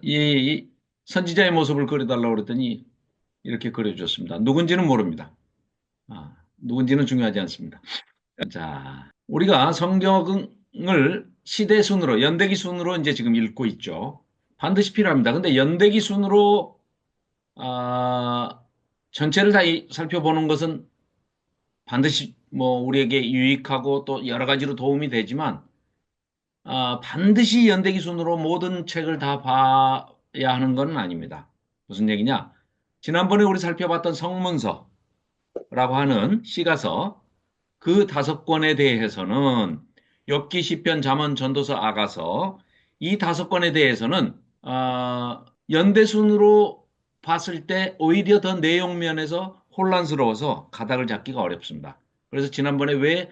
이 선지자의 모습을 그려달라고 그랬더니 이렇게 그려줬습니다. 누군지는 모릅니다. 누군지는 중요하지 않습니다. 자, 우리가 성경을 시대 순으로, 연대기 순으로 이제 지금 읽고 있죠. 반드시 필요합니다. 근데 연대기 순으로, 아, 전체를 다 살펴보는 것은 반드시 뭐 우리에게 유익하고 또 여러 가지로 도움이 되지만, 반드시 연대기 순으로 모든 책을 다 봐야 하는 건 아닙니다. 무슨 얘기냐? 지난번에 우리 살펴봤던 성문서라고 하는 시가서, 그 5권에 대해서는 욥기, 시편, 잠언, 전도서, 아가서, 이 5권에 대해서는 연대순으로 봤을 때 오히려 더 내용 면에서 혼란스러워서 가닥을 잡기가 어렵습니다. 그래서 지난번에 왜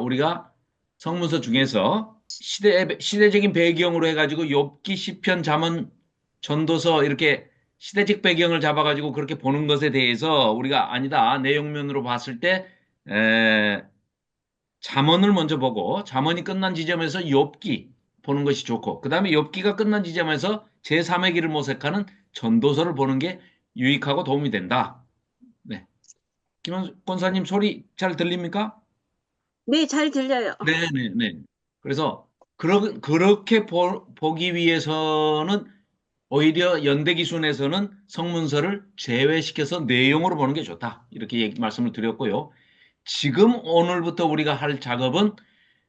우리가 성문서 중에서 시대적인 배경으로 해가지고 욥기, 시편, 잠언, 전도서 이렇게 시대적 배경을 잡아가지고 그렇게 보는 것에 대해서 우리가 아니다, 내용면으로 봤을 때 에, 잠언을 먼저 보고 잠언이 끝난 지점에서 욥기 보는 것이 좋고, 그 다음에 욥기가 끝난 지점에서 제3의 길을 모색하는 전도서를 보는 게 유익하고 도움이 된다. 네. 김원 권사님 소리 잘 들립니까? 네, 잘 들려요. 네네네. 그래서 그렇게 보기 위해서는 오히려 연대기순에서는 성문서를 제외시켜서 내용으로 보는 게 좋다. 이렇게 말씀을 드렸고요. 지금 오늘부터 우리가 할 작업은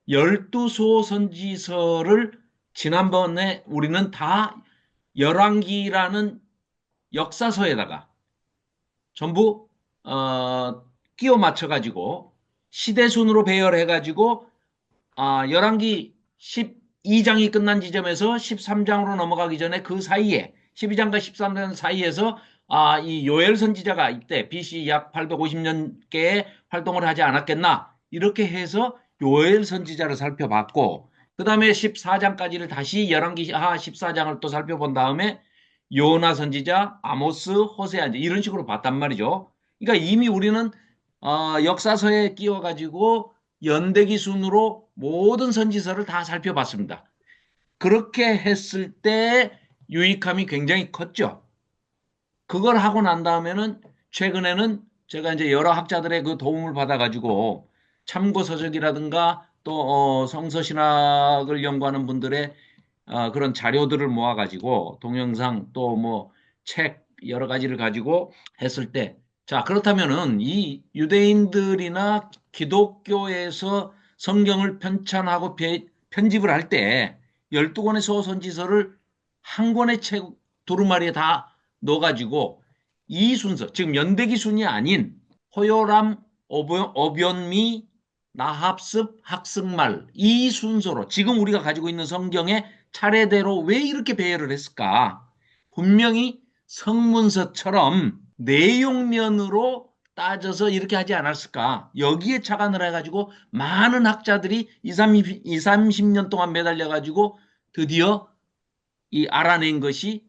열두 소선지서를 지난번에 우리는 다 열왕기라는 역사서에다가 전부 끼워 맞춰 가지고 시대순으로 배열해 가지고 열왕기 12장이 끝난 지점에서 13장으로 넘어가기 전에 그 사이에 12장과 13장 사이에서 이 요엘 선지자가 이때 BC 약 850년께에 활동을 하지 않았겠나 이렇게 해서 요엘 선지자를 살펴봤고, 그 다음에 14장까지를 다시 열왕기 하 14장을 또 살펴본 다음에 요나 선지자, 아모스, 호세아 이런 식으로 봤단 말이죠. 그러니까 이미 우리는 역사서에 끼워가지고 연대기 순으로 모든 선지서를 다 살펴봤습니다. 그렇게 했을 때 유익함이 굉장히 컸죠. 그걸 하고 난 다음에는 최근에는 제가 이제 여러 학자들의 그 도움을 받아가지고 참고 서적이라든가 또 성서신학을 연구하는 분들의 그런 자료들을 모아가지고 동영상 또 뭐 책 여러 가지를 가지고 했을 때, 자, 그렇다면은 이 유대인들이나 기독교에서 성경을 편찬하고 편집을 할 때 12권의 소선지서를 한 권의 책 두루마리에 다 넣어가지고 이 순서, 지금 연대기 순이 아닌 호요람, 오변미, 나합습, 학승말 이 순서로 지금 우리가 가지고 있는 성경의 차례대로 왜 이렇게 배열을 했을까? 분명히 성문서처럼 내용면으로 따져서 이렇게 하지 않았을까? 여기에 착안을 해가지고 많은 학자들이 2, 30년 동안 매달려가지고 드디어 이 알아낸 것이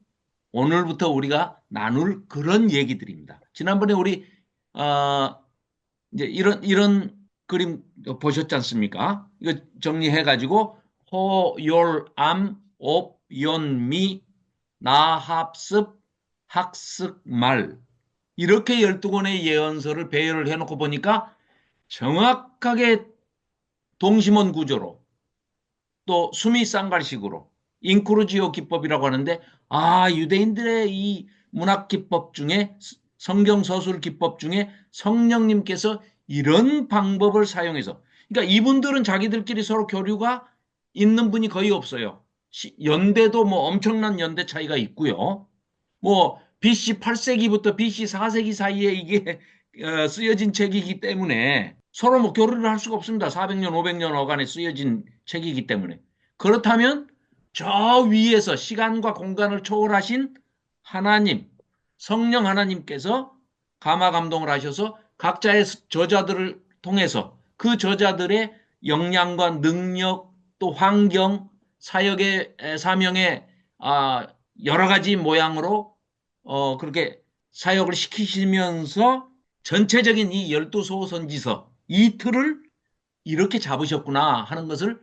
오늘부터 우리가 나눌 그런 얘기들입니다. 지난번에 우리 어, 이제 이런 그림 보셨지 않습니까? 이거 정리해가지고 호열암 옵연미 나합습 학습말 이렇게 12권의 예언서를 배열을 해놓고 보니까 정확하게 동심원 구조로 또 수미 쌍갈식으로 인크루지오 기법이라고 하는데, 유대인들의 이 문학 기법 중에 성경 서술 기법 중에 성령님께서 이런 방법을 사용해서, 그러니까 이분들은 자기들끼리 서로 교류가 있는 분이 거의 없어요. 연대도 뭐 엄청난 연대 차이가 있고요. 뭐 BC 8세기부터 BC 4세기 사이에 이게 쓰여진 책이기 때문에 서로 뭐 교류를 할 수가 없습니다. 400년, 500년 어간에 쓰여진 책이기 때문에. 그렇다면 저 위에서 시간과 공간을 초월하신 하나님, 성령 하나님께서 감화 감동을 하셔서 각자의 저자들을 통해서 그 저자들의 역량과 능력 또 환경, 사역의 사명의 여러 가지 모양으로 그렇게 사역을 시키시면서 전체적인 이 열두 소선지서 이 틀을 이렇게 잡으셨구나 하는 것을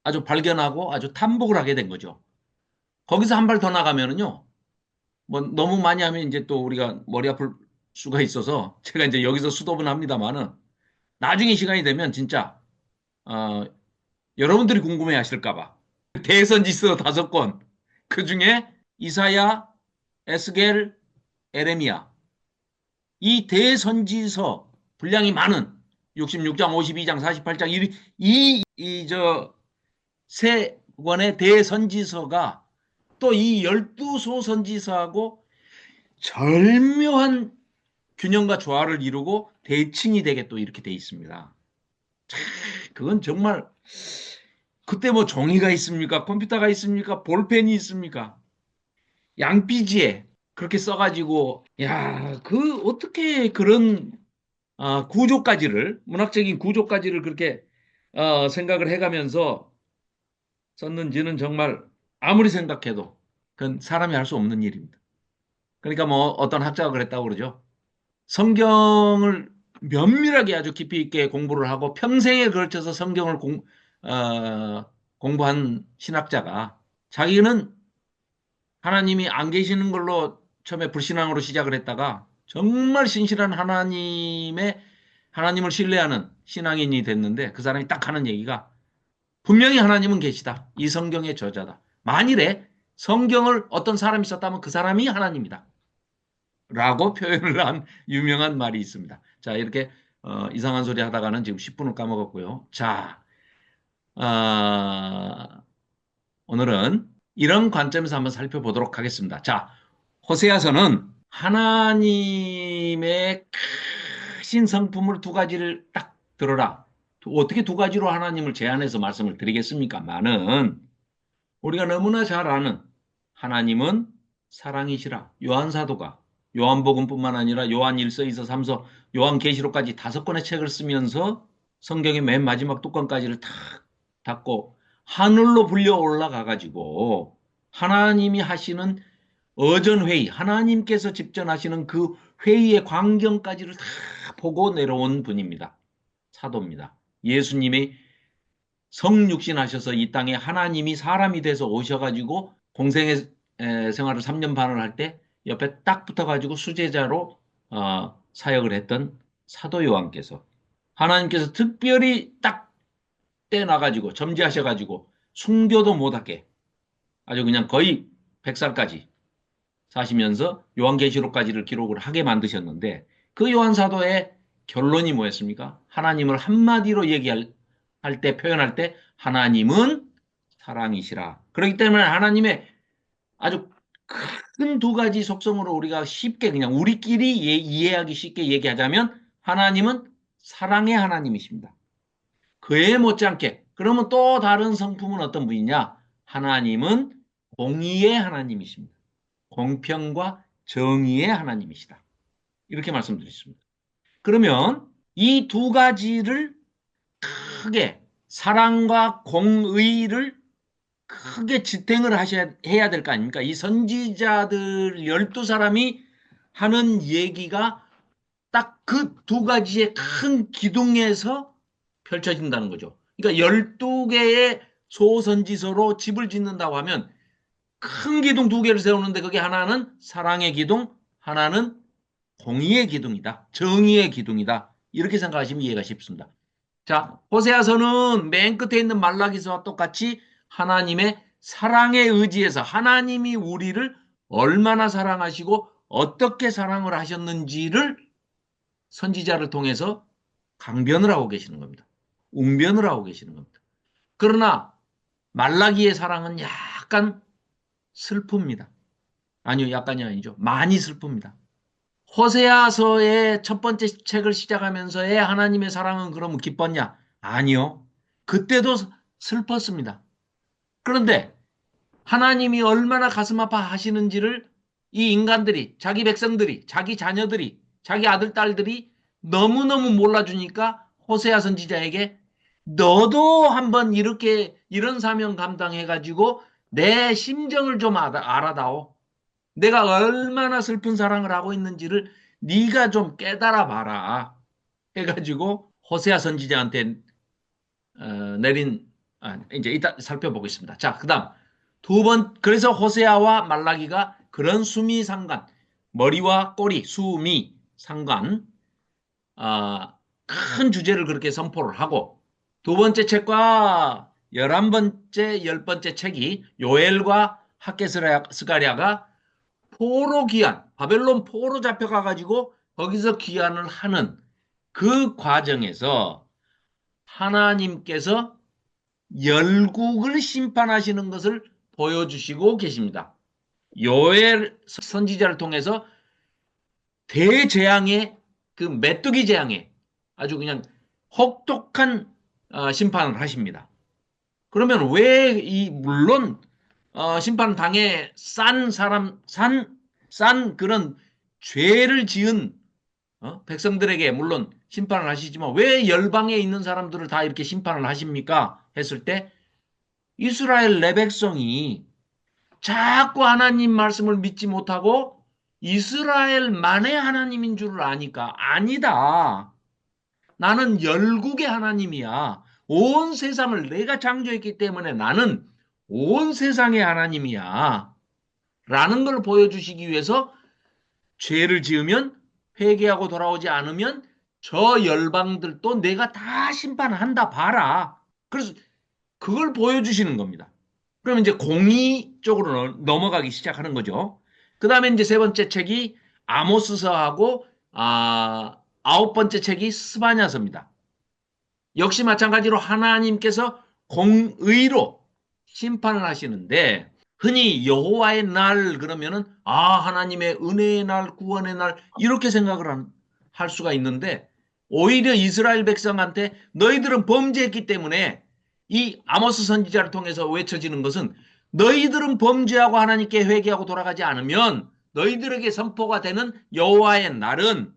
아주 발견하고 아주 탐복을 하게 된 거죠. 거기서 한 발 더 나가면은요, 뭐 너무 많이 하면 이제 또 우리가 머리 아플 수가 있어서 제가 이제 여기서 수도분 합니다만은 나중에 시간이 되면 진짜 어, 여러분들이 궁금해 하실까 봐. 대선지서 5권. 그 중에 이사야, 에스겔, 에레미야. 이 대선지서 분량이 많은 66장, 52장, 48장 세 권의 대선지서가 또 이 12소선지서하고 절묘한 균형과 조화를 이루고 대칭이 되게 또 이렇게 돼 있습니다. 그건 정말 그때 뭐 종이가 있습니까? 컴퓨터가 있습니까? 볼펜이 있습니까? 양피지에 그렇게 써가지고 야, 그 어떻게 그런 구조까지를 문학적인 구조까지를 그렇게 생각을 해가면서 썼는지는 정말 아무리 생각해도 그건 사람이 할 수 없는 일입니다. 그러니까 뭐 어떤 학자가 그랬다고 그러죠. 성경을 면밀하게 아주 깊이 있게 공부를 하고 평생에 걸쳐서 성경을 공부한 신학자가 자기는 하나님이 안 계시는 걸로 처음에 불신앙으로 시작을 했다가 정말 신실한 하나님을 신뢰하는 신앙인이 됐는데 그 사람이 딱 하는 얘기가 분명히 하나님은 계시다. 이 성경의 저자다. 만일에 성경을 어떤 사람이 썼다면 그 사람이 하나님이다. 라고 표현을 한 유명한 말이 있습니다. 자, 이렇게 이상한 소리 하다가는 지금 10분을 까먹었고요. 자, 어, 오늘은 이런 관점에서 한번 살펴보도록 하겠습니다. 자, 호세아서는 하나님의 크신 성품을 2가지를 딱 들어라. 어떻게 2가지로 하나님을 제안해서 말씀을 드리겠습니까? 많은 우리가 너무나 잘 아는 하나님은 사랑이시라. 요한사도가 요한복음뿐만 아니라 요한 1서, 2서, 3서, 요한계시록까지 5권의 책을 쓰면서 성경의 맨 마지막 2권까지를 탁 닫고 하늘로 불려 올라가 가지고 하나님이 하시는 어전회의, 하나님께서 집전하시는 그 회의의 광경까지를 다 보고 내려온 분입니다. 사도입니다. 예수님이 성육신하셔서 이 땅에 하나님이 사람이 돼서 오셔가지고 공생의 생활을 3년 반을 할 때 옆에 딱 붙어가지고 수제자로 사역을 했던 사도 요한께서 하나님께서 특별히 딱 떼나가지고 점지하셔가지고 순교도 못하게 아주 그냥 거의 100살까지 사시면서 요한계시록까지를 기록을 하게 만드셨는데 그 요한사도의 결론이 뭐였습니까? 하나님을 한마디로 얘기할 때 표현할 때 하나님은 사랑이시라. 그렇기 때문에 하나님의 아주 큰 2가지 속성으로 우리가 쉽게 그냥 우리끼리 이해하기 쉽게 얘기하자면 하나님은 사랑의 하나님이십니다. 그에 못지않게 그러면 또 다른 성품은 어떤 분이냐? 하나님은 공의의 하나님이십니다. 공평과 정의의 하나님이시다. 이렇게 말씀드렸습니다. 그러면 이 2가지를 크게 사랑과 공의를 크게 지탱을 해야 될 거 아닙니까? 이 선지자들 12사람이 하는 얘기가 딱 그 2가지의 큰 기둥에서 펼쳐진다는 거죠. 그러니까 12개의 소선지서로 집을 짓는다고 하면 큰 기둥 2개를 세우는데 그게 하나는 사랑의 기둥, 하나는 공의의 기둥이다. 정의의 기둥이다. 이렇게 생각하시면 이해가 쉽습니다. 자, 호세아서는 맨 끝에 있는 말라기서와 똑같이 하나님의 사랑에 의지해서 하나님이 우리를 얼마나 사랑하시고 어떻게 사랑을 하셨는지를 선지자를 통해서 강변을 하고 계시는 겁니다. 웅변을 하고 계시는 겁니다. 그러나 말라기의 사랑은 약간 슬픕니다. 아니요, 약간이 아니죠. 많이 슬픕니다. 호세아서의 첫 번째 책을 시작하면서의 하나님의 사랑은 그러면 기뻤냐? 아니요. 그때도 슬펐습니다. 그런데 하나님이 얼마나 가슴 아파 하시는지를 이 인간들이, 자기 백성들이, 자기 자녀들이, 자기 아들, 딸들이 너무너무 몰라주니까 호세아 선지자에게 너도 한번 이런 사명 감당해가지고 내 심정을 좀 알아다오. 내가 얼마나 슬픈 사랑을 하고 있는지를 네가 좀 깨달아 봐라. 해가지고 호세아 선지자한테 내린 이제 이따 살펴보겠습니다. 자, 그다음 그래서 호세아와 말라기가 그런 수미 상관, 머리와 꼬리, 수미 상관, 큰 주제를 그렇게 선포를 하고, 두 번째 책과 11번째, 10번째 책이 요엘과 학개스가랴가 포로 귀환, 바벨론 포로 잡혀가가지고 거기서 귀환을 하는 그 과정에서 하나님께서 열국을 심판하시는 것을 보여주시고 계십니다. 요엘 선지자를 통해서 대재앙의 그 메뚜기 재앙에 아주 그냥 혹독한 심판을 하십니다. 그러면 왜 물론 심판 당에 싼 그런 죄를 지은 백성들에게 물론 심판을 하시지만 왜 열방에 있는 사람들을 다 이렇게 심판을 하십니까? 했을 때 이스라엘 내 백성이 자꾸 하나님 말씀을 믿지 못하고 이스라엘만의 하나님인 줄 아니까 아니다. 나는 열국의 하나님이야. 온 세상을 내가 창조했기 때문에 나는 온 세상의 하나님이야. 라는 걸 보여주시기 위해서 죄를 지으면 회개하고 돌아오지 않으면 저 열방들도 내가 다 심판한다 봐라. 그래서 그걸 보여주시는 겁니다. 그러면 이제 공의 쪽으로 넘어가기 시작하는 거죠. 그 다음에 이제 세 번째 책이 아모스서하고 아홉 번째 책이 스바냐서입니다. 역시 마찬가지로 하나님께서 공의로 심판을 하시는데 흔히 여호와의 날 그러면은 하나님의 은혜의 날, 구원의 날 이렇게 생각을 할 수가 있는데 오히려 이스라엘 백성한테 너희들은 범죄했기 때문에 이 아모스 선지자를 통해서 외쳐지는 것은 너희들은 범죄하고 하나님께 회개하고 돌아가지 않으면 너희들에게 선포가 되는 여호와의 날은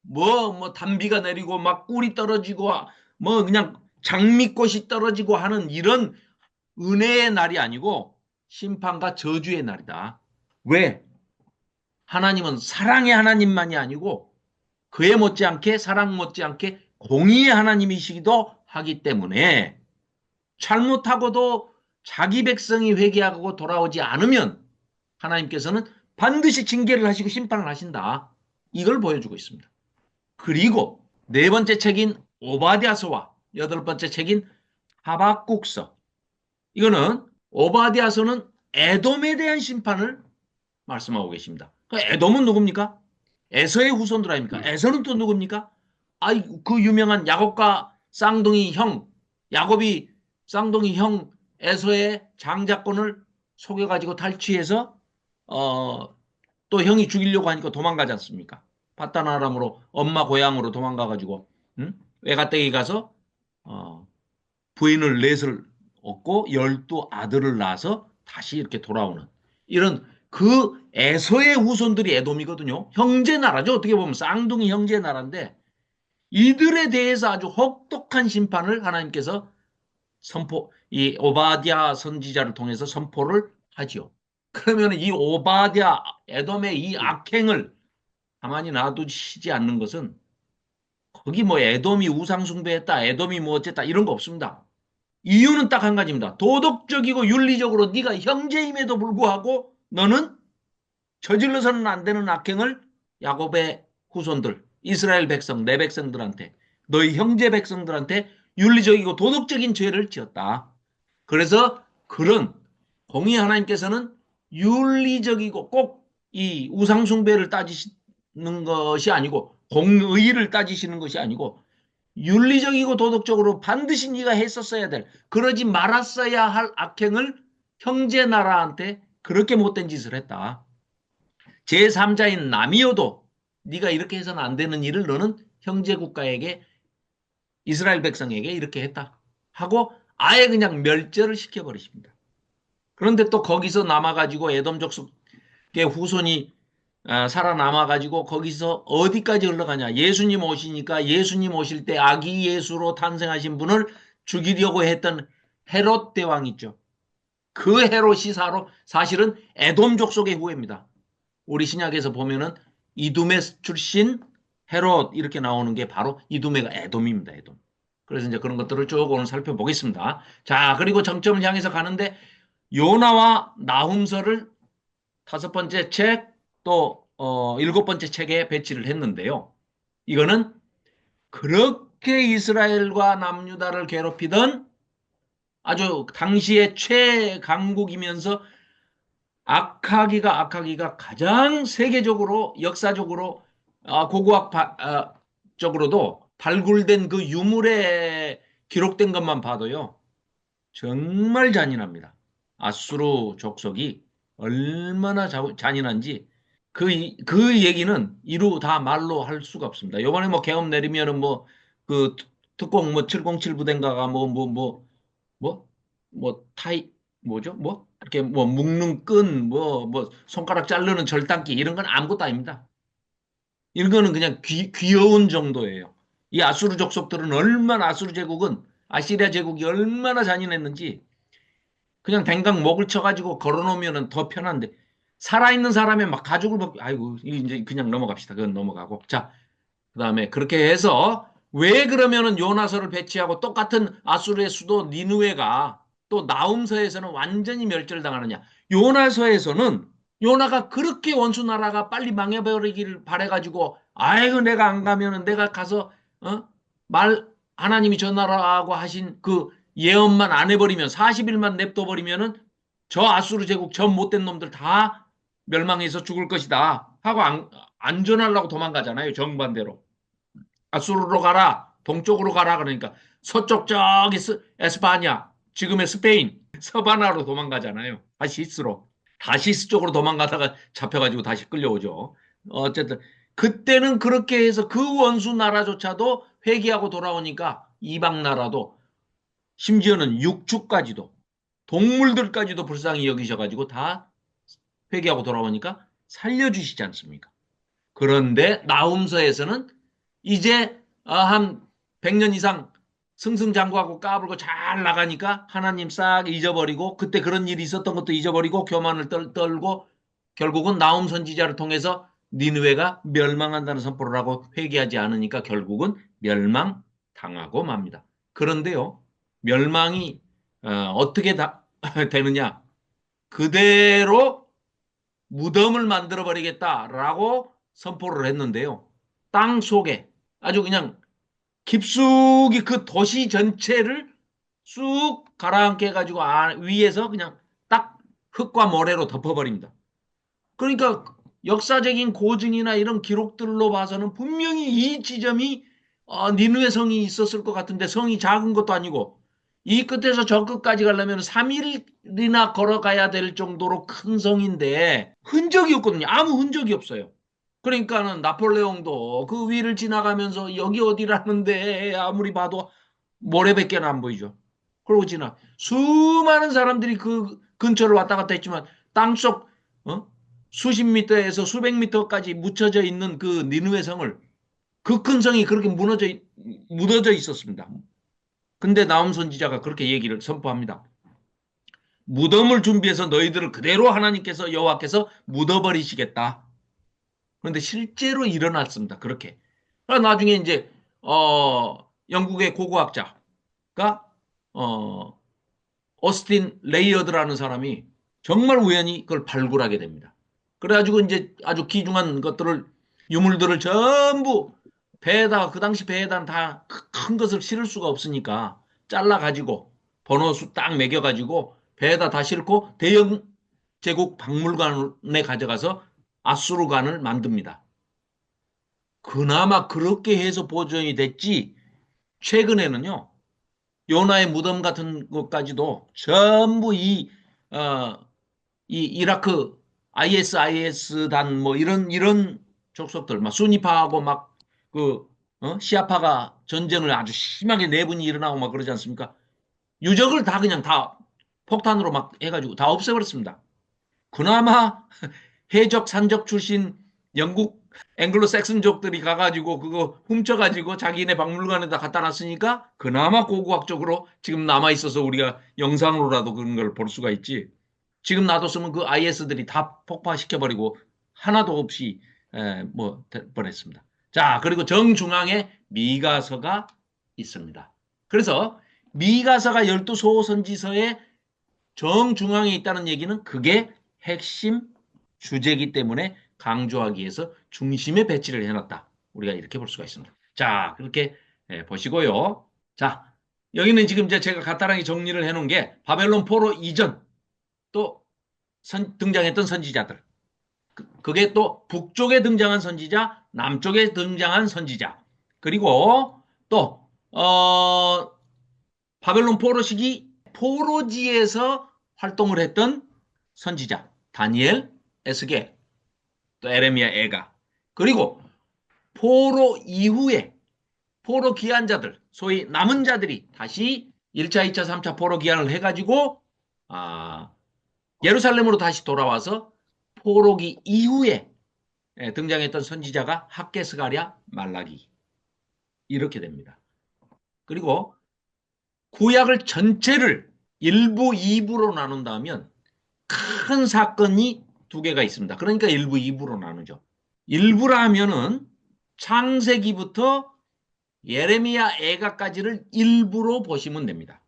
뭐 단비가 내리고 막 꿀이 떨어지고 뭐 그냥 장미꽃이 떨어지고 하는 이런 은혜의 날이 아니고 심판과 저주의 날이다. 왜? 하나님은 사랑의 하나님만이 아니고 그에 못지않게 사랑 못지않게 공의의 하나님이시기도 하기 때문에 잘못하고도 자기 백성이 회개하고 돌아오지 않으면 하나님께서는 반드시 징계를 하시고 심판을 하신다. 이걸 보여주고 있습니다. 그리고 네 번째 책인 오바댜서와 여덟 번째 책인 하박국서. 이거는 오바댜서는 에돔에 대한 심판을 말씀하고 계십니다. 에돔은 누굽니까? 에서의 후손들 아닙니까? 에서는 또 누굽니까? 그 유명한 야곱과 쌍둥이 형, 야곱이 쌍둥이 형 에서의 장자권을 속여가지고 탈취해서 또 형이 죽이려고 하니까 도망가지 않습니까? 바단 아람으로 엄마 고향으로 도망가가지고 외가댁에 가서 부인을 넷을 얻고 12아들을 낳아서 다시 이렇게 돌아오는 이런 그 에서의 후손들이 에돔이거든요. 형제 나라죠. 어떻게 보면 쌍둥이 형제 나라인데 이들에 대해서 아주 혹독한 심판을 하나님께서 이 오바댜 선지자를 통해서 선포를 하죠. 그러면 이 오바댜 에돔의 이 악행을 가만히 놔두시지 않는 것은 거기 뭐 에돔이 우상숭배했다, 에돔이 뭐 어쨌다 이런 거 없습니다. 이유는 딱 한 가지입니다. 도덕적이고 윤리적으로 네가 형제임에도 불구하고 너는 저질러서는 안 되는 악행을 야곱의 후손들, 이스라엘 백성, 내 백성들한테, 너희 형제 백성들한테 윤리적이고 도덕적인 죄를 지었다. 그래서 그런 공의 하나님께서는 윤리적이고 꼭 이 우상숭배를 따지시는 것이 아니고 공의를 따지시는 것이 아니고 윤리적이고 도덕적으로 반드시 네가 했었어야 될 그러지 말았어야 할 악행을 형제 나라한테 그렇게 못된 짓을 했다. 제3자인 남이어도 네가 이렇게 해서는 안 되는 일을 너는 형제 국가에게 이스라엘 백성에게 이렇게 했다 하고 아예 그냥 멸절을 시켜버리십니다. 그런데 또 거기서 남아가지고 에돔 족속의 후손이 살아남아가지고 거기서 어디까지 흘러가냐. 예수님 오시니까 예수님 오실 때 아기 예수로 탄생하신 분을 죽이려고 했던 헤롯 대왕 있죠. 그 헤롯이 사실은 에돔 족속의 후예입니다. 우리 신약에서 보면은 이두메 출신 헤롯 이렇게 나오는 게 바로 이두메가 에돔입니다. 에돔. 그래서 이제 그런 것들을 쭉 오늘 살펴보겠습니다. 자, 그리고 정점을 향해서 가는데 요나와 나훔서를 다섯 번째 책, 또 일곱 번째 책에 배치를 했는데요. 이거는 그렇게 이스라엘과 남유다를 괴롭히던 아주 당시의 최강국이면서 악하기가 가장 세계적으로 역사적으로 고고학적으로도 발굴된 그 유물에 기록된 것만 봐도요. 정말 잔인합니다. 아수르 족속이 얼마나 잔인한지 그 얘기는 이루 다 말로 할 수가 없습니다. 요번에 뭐 계엄 내리면은 뭐 그 특공 뭐 707 부대인가가 타이 뭐죠? 뭐 이렇게 뭐 묶는 끈 뭐 손가락 자르는 절단기 이런 건 아무것도 아닙니다. 이런 거는 그냥 귀여운 정도예요. 이 아수르 족속들은 얼마나 아수르 제국은 아시리아 제국이 얼마나 잔인했는지 그냥 댕강 목을 쳐가지고 걸어놓으면 더 편한데 살아있는 사람의 막 가죽을 벗고 아이고 이제 그냥 넘어갑시다. 그건 넘어가고 자 그다음에 그렇게 해서 왜 그러면은 요나서를 배치하고 똑같은 아수르의 수도 니느웨가 또 나훔서에서는 완전히 멸절당하느냐? 요나서에서는 요나가 그렇게 원수 나라가 빨리 망해버리기를 바래가지고 아이고 내가 안 가면은 내가 가서 말 하나님이 전하라고 하신 그 예언만 안 해버리면 40일만 냅둬버리면은 저 아수르 제국 저 못된 놈들 다 멸망해서 죽을 것이다 하고 안 전하려고 도망가잖아요. 정반대로. 아수르로 가라. 동쪽으로 가라. 그러니까 서쪽 저기 에스파냐. 지금의 스페인. 서바나로 도망가잖아요. 다시스로. 다시스 쪽으로 도망가다가 잡혀가지고 다시 끌려오죠. 어쨌든 그때는 그렇게 해서 그 원수 나라조차도 회개하고 돌아오니까 이방 나라도 심지어는 육축까지도 동물들까지도 불쌍히 여기셔가지고 다 회개하고 돌아오니까 살려주시지 않습니까? 그런데 나훔서에서는 이제 한 100년 이상 승승장구하고 까불고 잘 나가니까 하나님 싹 잊어버리고 그때 그런 일이 있었던 것도 잊어버리고 교만을 떨고 결국은 나훔 선지자를 통해서 니느웨가 멸망한다는 선포를 하고 회개하지 않으니까 결국은 멸망당하고 맙니다. 그런데요. 멸망이 어떻게 되느냐. 그대로 무덤을 만들어 버리겠다라고 선포를 했는데요. 땅 속에 아주 그냥 깊숙이 그 도시 전체를 쑥 가라앉게 해가지고 위에서 그냥 딱 흙과 모래로 덮어버립니다. 그러니까 역사적인 고증이나 이런 기록들로 봐서는 분명히 이 지점이 니느웨 성이 있었을 것 같은데 성이 작은 것도 아니고 이 끝에서 저 끝까지 가려면 3일이나 걸어가야 될 정도로 큰 성인데 흔적이 없거든요. 아무 흔적이 없어요. 그러니까는 나폴레옹도 그 위를 지나가면서 여기 어디라는데 아무리 봐도 모래밖에 안 보이죠. 그러고 수많은 사람들이 그 근처를 왔다 갔다 했지만 땅속 수십 미터에서 수백 미터까지 묻혀져 있는 그 니느웨 성을 그 큰 성이 그렇게 묻어져 있었습니다. 근데 나훔 선지자가 그렇게 얘기를 선포합니다. 무덤을 준비해서 너희들을 그대로 하나님께서 여호와께서 묻어버리시겠다. 그런데 실제로 일어났습니다. 그렇게. 나중에 이제 영국의 고고학자가 어스틴 레이어드라는 사람이 정말 우연히 그걸 발굴하게 됩니다. 그래가지고 이제 아주 귀중한 것들을 유물들을 전부 배에다가 그 당시 배에다는 다 큰 것을 실을 수가 없으니까 잘라가지고 번호수 딱 매겨가지고 배에다 다 싣고 대영 제국 박물관에 가져가서 아수르관을 만듭니다. 그나마 그렇게 해서 보존이 됐지 최근에는요. 요나의 무덤 같은 것까지도 전부 이 이라크 ISIS단 뭐 이런 족속들 막 수니파하고 막 시아파가 전쟁을 아주 심하게 내분이 일어나고 막 그러지 않습니까? 유적을 다 그냥 다 폭탄으로 막 해가지고 다 없애버렸습니다. 그나마 해적 산적 출신 영국 앵글로 섹슨족들이 가가지고 그거 훔쳐가지고 자기네 박물관에다 갖다 놨으니까 그나마 고고학적으로 지금 남아있어서 우리가 영상으로라도 그런 걸 볼 수가 있지. 지금 놔뒀으면 그 IS들이 다 폭파시켜버리고 하나도 없이 뭐 뻔했습니다. 자, 그리고 정중앙에 미가서가 있습니다. 그래서 미가서가 12소선지서의 정중앙에 있다는 얘기는 그게 핵심 주제이기 때문에 강조하기 위해서 중심에 배치를 해놨다. 우리가 이렇게 볼 수가 있습니다. 자, 그렇게 보시고요. 자, 여기는 지금 이제 제가 간단하게 정리를 해놓은 게 바벨론 포로 이전 또 등장했던 선지자들. 그게 또 북쪽에 등장한 선지자, 남쪽에 등장한 선지자. 그리고 또 바벨론 포로 시기 포로지에서 활동을 했던 선지자 다니엘, 에스겔, 또 에레미야, 에가. 그리고 포로 이후에 포로 기한자들, 소위 남은 자들이 다시 1차, 2차, 3차 포로 기한을 해가지고 예루살렘으로 다시 돌아와서 포로기 이후에 등장했던 선지자가 학개, 스가랴, 말라기 이렇게 됩니다. 그리고 구약을 전체를 1부, 2부로 나눈다면 큰 사건이 두 개가 있습니다. 그러니까 1부, 2부로 나누죠. 1부라 하면은 창세기부터 예레미야, 에가까지를 1부로 보시면 됩니다.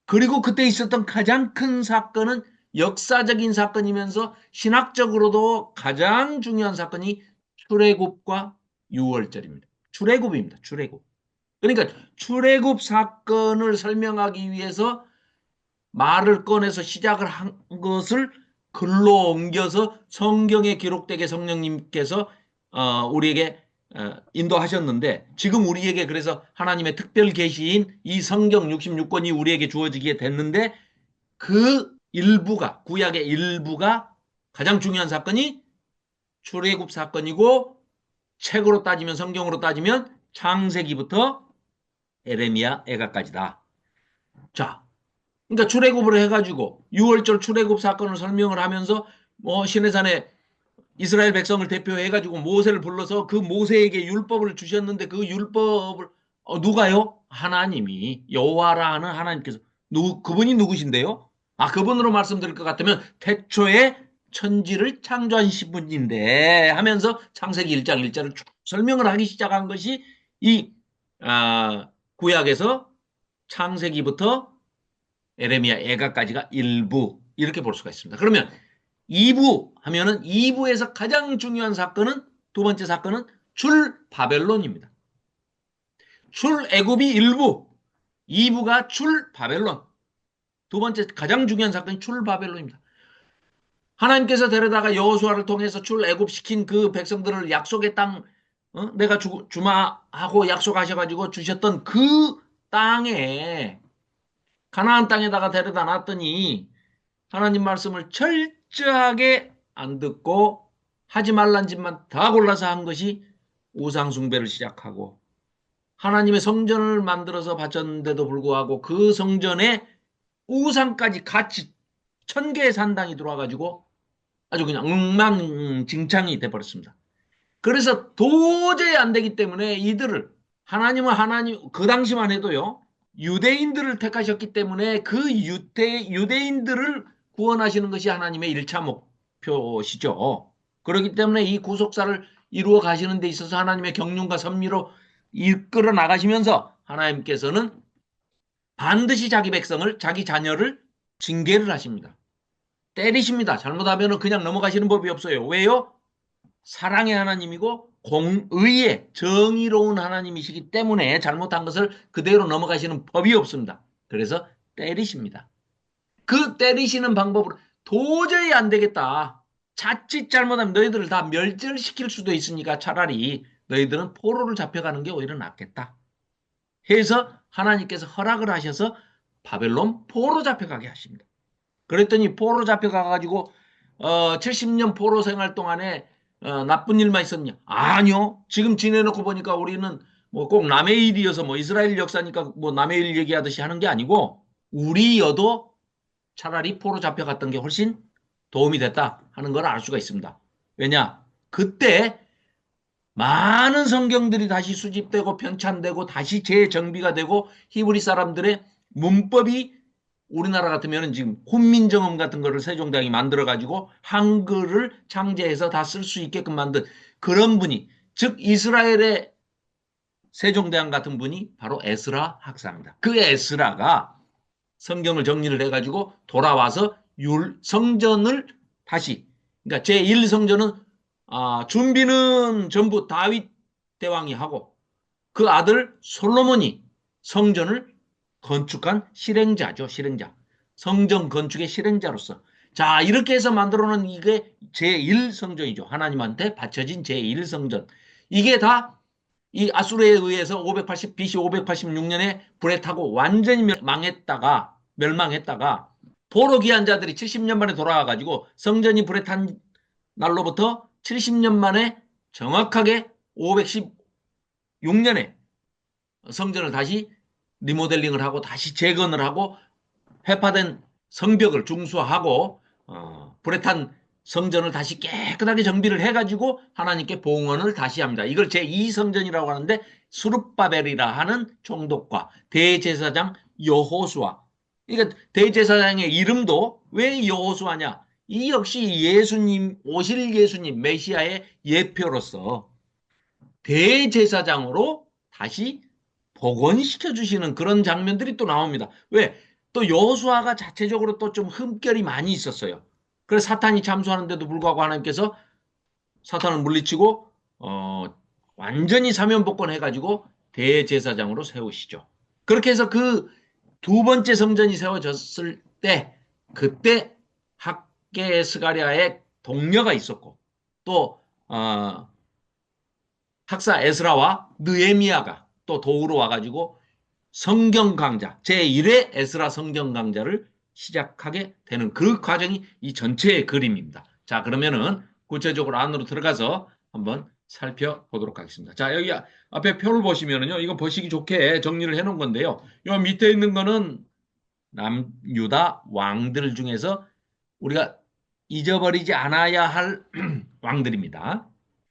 그리고 그때 있었던 가장 큰 사건은 역사적인 사건이면서 신학적으로도 가장 중요한 사건이 출애굽과 유월절입니다. 출애굽입니다. 출애굽. 그러니까 출애굽 사건을 설명하기 위해서 말을 꺼내서 시작을 한 것을 글로 옮겨서 성경에 기록되게 성령님께서 우리에게 인도하셨는데 지금 우리에게 그래서 하나님의 특별 계시인 이 성경 66권이 우리에게 주어지게 됐는데 그 일부가 구약의 일부가 가장 중요한 사건이 출애굽 사건이고 책으로 따지면 성경으로 따지면 창세기부터 에레미야, 에가까지다. 자, 그러니까 출애굽을 해가지고 6월절 출애굽 사건을 설명을 하면서 시내산에 이스라엘 백성을 대표해가지고 모세를 불러서 그 모세에게 율법을 주셨는데 그 율법을 누가요? 하나님이 여호와라 하는 하나님께서 그분이 누구신데요? 그분으로 말씀드릴 것 같으면 태초에 천지를 창조하신 분인데 하면서 창세기 1장 1절을 쭉 설명을 하기 시작한 것이 이 구약에서 창세기부터 에레미야, 에가까지가 1부 이렇게 볼 수가 있습니다. 그러면 2부 하면은 2부에서 가장 중요한 사건은 두 번째 사건은 출바벨론입니다. 출애굽이 1부, 2부가 출바벨론. 두 번째 가장 중요한 사건이 출바벨론입니다. 하나님께서 데려다가 여호수아를 통해서 출애굽시킨 그 백성들을 약속의 땅 내가 주마하고 약속하셔가지고 주셨던 그 땅에 가나안 땅에다가 데려다 놨더니 하나님 말씀을 철저하게 안 듣고 하지 말란 짓만 다 골라서 한 것이 우상 숭배를 시작하고 하나님의 성전을 만들어서 바쳤는데도 불구하고 그 성전에 우상까지 같이 1000개의 산당이 들어와가지고 아주 그냥 엉망진창이 돼버렸습니다. 그래서 도저히 안 되기 때문에 이들을 하나님은 하나님 그 당시만 해도요 유대인들을 택하셨기 때문에 그 유대인들을 구원하시는 것이 하나님의 1차 목표시죠. 그렇기 때문에 이 구속사를 이루어 가시는 데 있어서 하나님의 경륜과 섭리로 이끌어 나가시면서 하나님께서는 반드시 자기 백성을 자기 자녀를 징계를 하십니다. 때리십니다. 잘못하면 그냥 넘어가시는 법이 없어요. 왜요? 사랑의 하나님이고 공의의 정의로운 하나님이시기 때문에 잘못한 것을 그대로 넘어가시는 법이 없습니다. 그래서 때리십니다. 그 때리시는 방법으로 도저히 안 되겠다. 자칫 잘못하면 너희들을 다 멸절시킬 수도 있으니까 차라리 너희들은 포로를 잡혀가는 게 오히려 낫겠다. 해서 하나님께서 허락을 하셔서 바벨론 포로 잡혀가게 하십니다. 그랬더니 포로 잡혀가가지고 70년 포로 생활 동안에 나쁜 일만 있었냐? 아니요. 지금 지내놓고 보니까 우리는 뭐 꼭 남의 일이어서 뭐 이스라엘 역사니까 뭐 남의 일 얘기하듯이 하는 게 아니고 우리여도 차라리 포로 잡혀갔던 게 훨씬 도움이 됐다 하는 걸 알 수가 있습니다. 왜냐? 그때 많은 성경들이 다시 수집되고 편찬되고 다시 재정비가 되고 히브리 사람들의 문법이 우리나라 같으면 지금 훈민정음 같은 거를 세종대왕이 만들어가지고 한글을 창제해서 다 쓸 수 있게끔 만든 그런 분이 즉 이스라엘의 세종대왕 같은 분이 바로 에스라 학사입니다. 그 에스라가 성경을 정리를 해가지고 돌아와서 성전을 다시, 그러니까 제1성전은 준비는 전부 다윗 대왕이 하고 그 아들 솔로몬이 성전을 건축한 실행자죠. 실행자. 성전 건축의 실행자로서. 자, 이렇게 해서 만들어 놓은 이게 제1성전이죠. 하나님한테 바쳐진 제1성전. 이게 다 이 아수르에 의해서 BC 586년에 불에 타고 완전히 멸망했다가 보러 귀한 자들이 70년 만에 돌아와가지고 성전이 불에 탄 날로부터 70년 만에 정확하게 516년에 성전을 다시 리모델링을 하고 다시 재건을 하고 회파된 성벽을 중수하고 불에 탄 성전을 다시 깨끗하게 정비를 해가지고 하나님께 봉헌을 다시 합니다. 이걸 제2성전이라고 하는데 수룹바벨이라 하는 총독과 대제사장 여호수아. 그러니까 대제사장의 이름도 왜 여호수아냐? 이 역시 예수님, 오실 예수님, 메시아의 예표로서 대제사장으로 다시 복원시켜 주시는 그런 장면들이 또 나옵니다. 왜? 또 여호수아가 자체적으로 또 좀 흠결이 많이 있었어요. 그래서 사탄이 참수하는데도 불구하고 하나님께서 사탄을 물리치고 완전히 사면복권해가지고 대제사장으로 세우시죠. 그렇게 해서 그 두 번째 성전이 세워졌을 때 그때 학계 스가랴의 동료가 있었고 또 학사 에스라와 느헤미야가 또 도우러 와가지고 성경 강좌 제1회 에스라 성경 강좌를 시작하게 되는 그 과정이 이 전체의 그림입니다. 자, 그러면은 구체적으로 안으로 들어가서 한번 살펴보도록 하겠습니다. 자, 여기 앞에 표를 보시면은요, 이거 보시기 좋게 정리를 해 놓은 건데요. 요 밑에 있는 거는 남유다 왕들 중에서 우리가 잊어버리지 않아야 할 왕들입니다.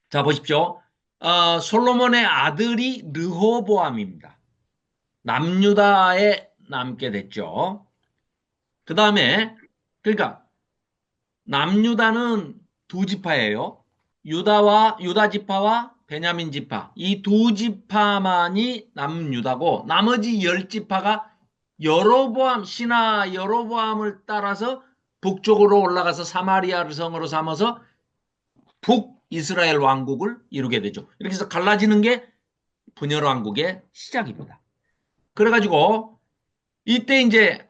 자, 보십시오. 솔로몬의 아들이 르호보암입니다. 남유다에 남게 됐죠. 그 다음에 그러니까 남유다는 두 지파예요. 유다 지파와 베냐민 지파 이 두 지파만이 남유다고 나머지 10지파가 신하 여로보암을 따라서 북쪽으로 올라가서 사마리아를 성으로 삼아서 북이스라엘 왕국을 이루게 되죠. 이렇게 해서 갈라지는 게 분열 왕국의 시작입니다. 그래가지고 이때 이제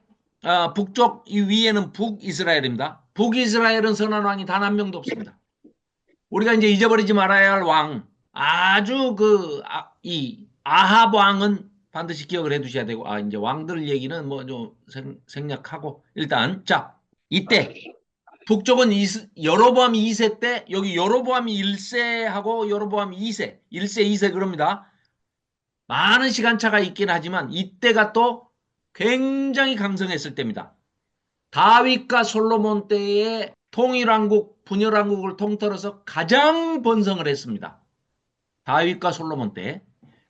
북쪽 이 위에는 북이스라엘입니다. 북이스라엘은 선한 왕이 단 한 명도 없습니다. 우리가 이제 잊어버리지 말아야 할 왕, 아주 이 아합 왕은 반드시 기억을 해두셔야 되고, 이제 왕들 얘기는 뭐 좀 생략하고 일단 자 이때 북쪽은 여로보암 2세 때 여기 여로보암 1세하고 여로보암 2세, 1세, 2세 그럽니다. 많은 시간차가 있긴 하지만 이때가 또 굉장히 강성했을 때입니다. 다윗과 솔로몬 때의 통일왕국, 분열왕국을 통틀어서 가장 번성을 했습니다. 다윗과 솔로몬 때.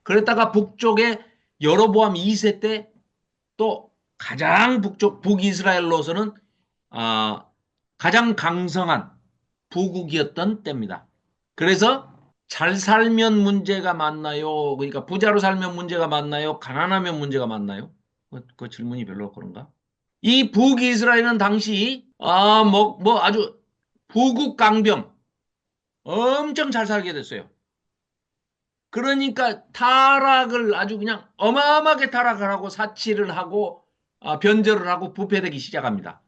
그랬다가 북쪽에 여로보암 2세 때 또 가장 북이스라엘로서는 가장 강성한 부국이었던 때입니다. 그래서 잘 살면 문제가 많나요? 그러니까 부자로 살면 문제가 많나요? 가난하면 문제가 많나요? 그 질문이 별로 그런가? 이 북이스라엘은 당시 아주 부국 강병 엄청 잘 살게 됐어요. 그러니까 타락을 아주 그냥 어마어마하게 타락을 하고 사치를 하고 변절을 하고 부패되기 시작합니다.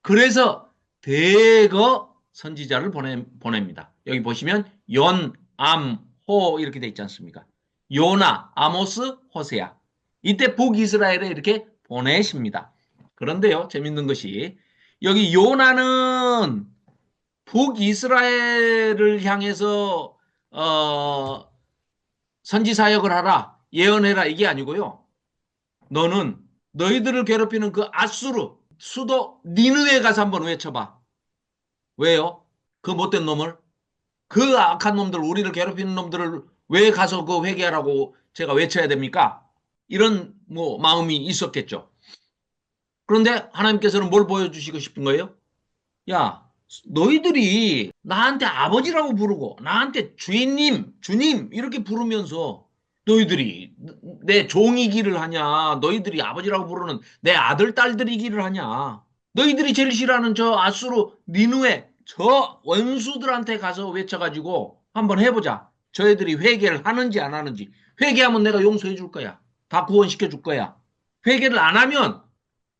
그래서 대거 선지자를 보냅니다. 여기 보시면 연, 암, 호 이렇게 돼 있지 않습니까? 요나, 아모스, 호세야. 이때 북이스라엘에 이렇게 보내십니다. 그런데요, 재밌는 것이 여기 요나는 북이스라엘을 향해서 선지사역을 하라, 예언해라 이게 아니고요. 너는 너희들을 괴롭히는 그 아수르 수도 니느웨 가서 한번 외쳐봐. 왜요? 그 못된 놈을, 그 악한 놈들, 우리를 괴롭히는 놈들을 왜 가서 그 회개하라고 제가 외쳐야 됩니까? 이런 마음이 있었겠죠. 그런데 하나님께서는 뭘 보여주시고 싶은 거예요? 야, 너희들이 나한테 아버지라고 부르고 나한테 주인님, 주님 이렇게 부르면서 너희들이 내 종이기를 하냐? 너희들이 아버지라고 부르는 내 아들, 딸들이기를 하냐? 너희들이 제일 싫어하는 저 아수르 니누에 저 원수들한테 가서 외쳐가지고 한번 해보자. 저희들이 회개를 하는지 안 하는지. 회개하면 내가 용서해 줄 거야. 다 구원시켜 줄 거야. 회개를 안 하면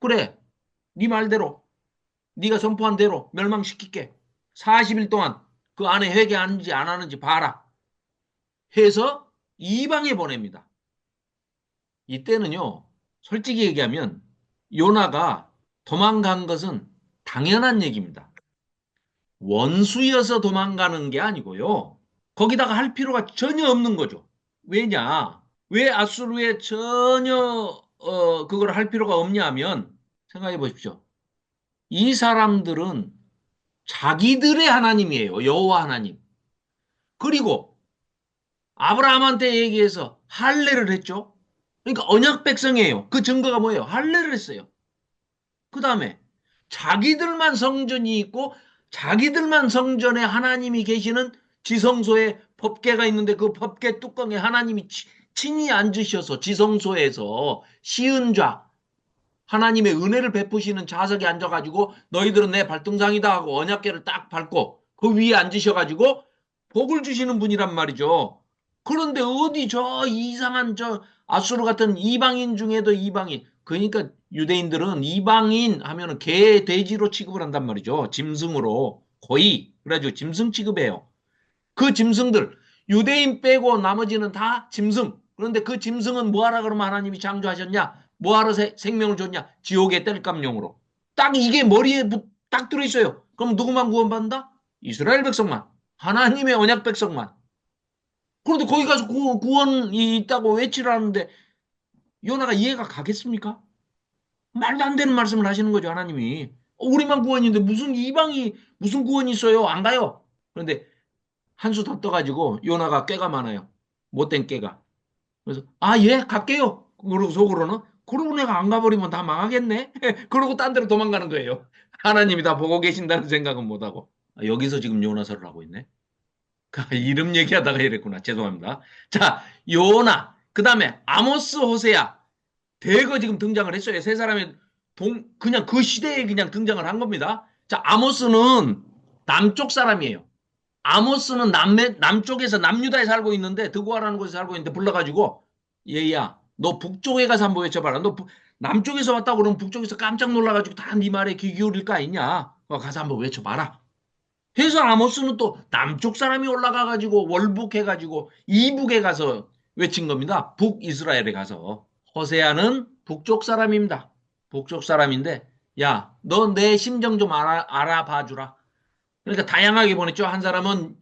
그래. 네 말대로 네가 선포한 대로 멸망시킬게. 40일 동안 그 안에 회개하는지 안 하는지 봐라. 해서 이방에 보냅니다. 이때는요, 솔직히 얘기하면 요나가 도망간 것은 당연한 얘기입니다. 원수여서 도망가는 게 아니고요. 거기다가 할 필요가 전혀 없는 거죠. 왜냐? 왜 아수르에 전혀 그걸 할 필요가 없냐 하면 생각해 보십시오. 이 사람들은 자기들의 하나님이에요. 여호와 하나님. 그리고 아브라함한테 얘기해서 할례를 했죠. 그러니까 언약 백성이에요. 그 증거가 뭐예요? 할례를 했어요. 그 다음에 자기들만 성전이 있고 자기들만 성전에 하나님이 계시는 지성소에 법궤가 있는데 그 법궤 뚜껑에 하나님이 친히 앉으셔서 지성소에서 시은 좌 하나님의 은혜를 베푸시는 좌석에 앉아가지고 너희들은 내 발등상이다 하고 언약궤를 딱 밟고 그 위에 앉으셔가지고 복을 주시는 분이란 말이죠. 그런데 어디 저 이상한 저 아수르 같은 이방인 중에도 이방인. 그러니까 유대인들은 이방인 하면은 개, 돼지로 취급을 한단 말이죠. 짐승으로. 거의. 그래가지고 짐승 취급해요. 그 짐승들. 유대인 빼고 나머지는 다 짐승. 그런데 그 짐승은 뭐하라 그러면 하나님이 창조하셨냐? 뭐하러 생명을 줬냐? 지옥의 땔감용으로. 딱 이게 머리에 딱 들어있어요. 그럼 누구만 구원받는다? 이스라엘 백성만. 하나님의 언약 백성만. 그런데 거기 가서 구원이 있다고 외치라는데 요나가 이해가 가겠습니까? 말도 안 되는 말씀을 하시는 거죠, 하나님이. 우리만 구원인데 무슨 이방이 무슨 구원이 있어요? 안 가요. 그런데 한 수 더 떠가지고 요나가 꾀가 많아요. 못된 꾀가. 그래서 아, 예, 갈게요. 그러고 속으로는 그러고 내가 안 가버리면 다 망하겠네. 그러고 딴 데로 도망가는 거예요. 하나님이 다 보고 계신다는 생각은 못하고. 아, 여기서 지금 요나서를 하고 있네. 이름 얘기하다가 이랬구나. 죄송합니다. 자, 요나. 그 다음에 아모스 호세아. 대거 지금 등장을 했어요. 세 사람이 그냥 그 시대에 그냥 등장을 한 겁니다. 자, 아모스는 남쪽 사람이에요. 아모스는 남쪽에서 남유다에 살고 있는데 드고아라는 곳에 살고 있는데 불러가지고 얘야 너 북쪽에 가서 한번 외쳐봐라. 너 남쪽에서 왔다고 그러면 북쪽에서 깜짝 놀라가지고 다 네 말에 귀 기울일 거 아니냐. 가서 한번 외쳐봐라. 해서 아모스는 또 남쪽 사람이 올라가가지고 월북해가지고 이북에 가서 외친 겁니다. 북이스라엘에 가서. 호세아는 북쪽 사람입니다. 북쪽 사람인데 야, 너 내 심정 좀 알아봐 주라. 그러니까 다양하게 보냈죠. 한 사람은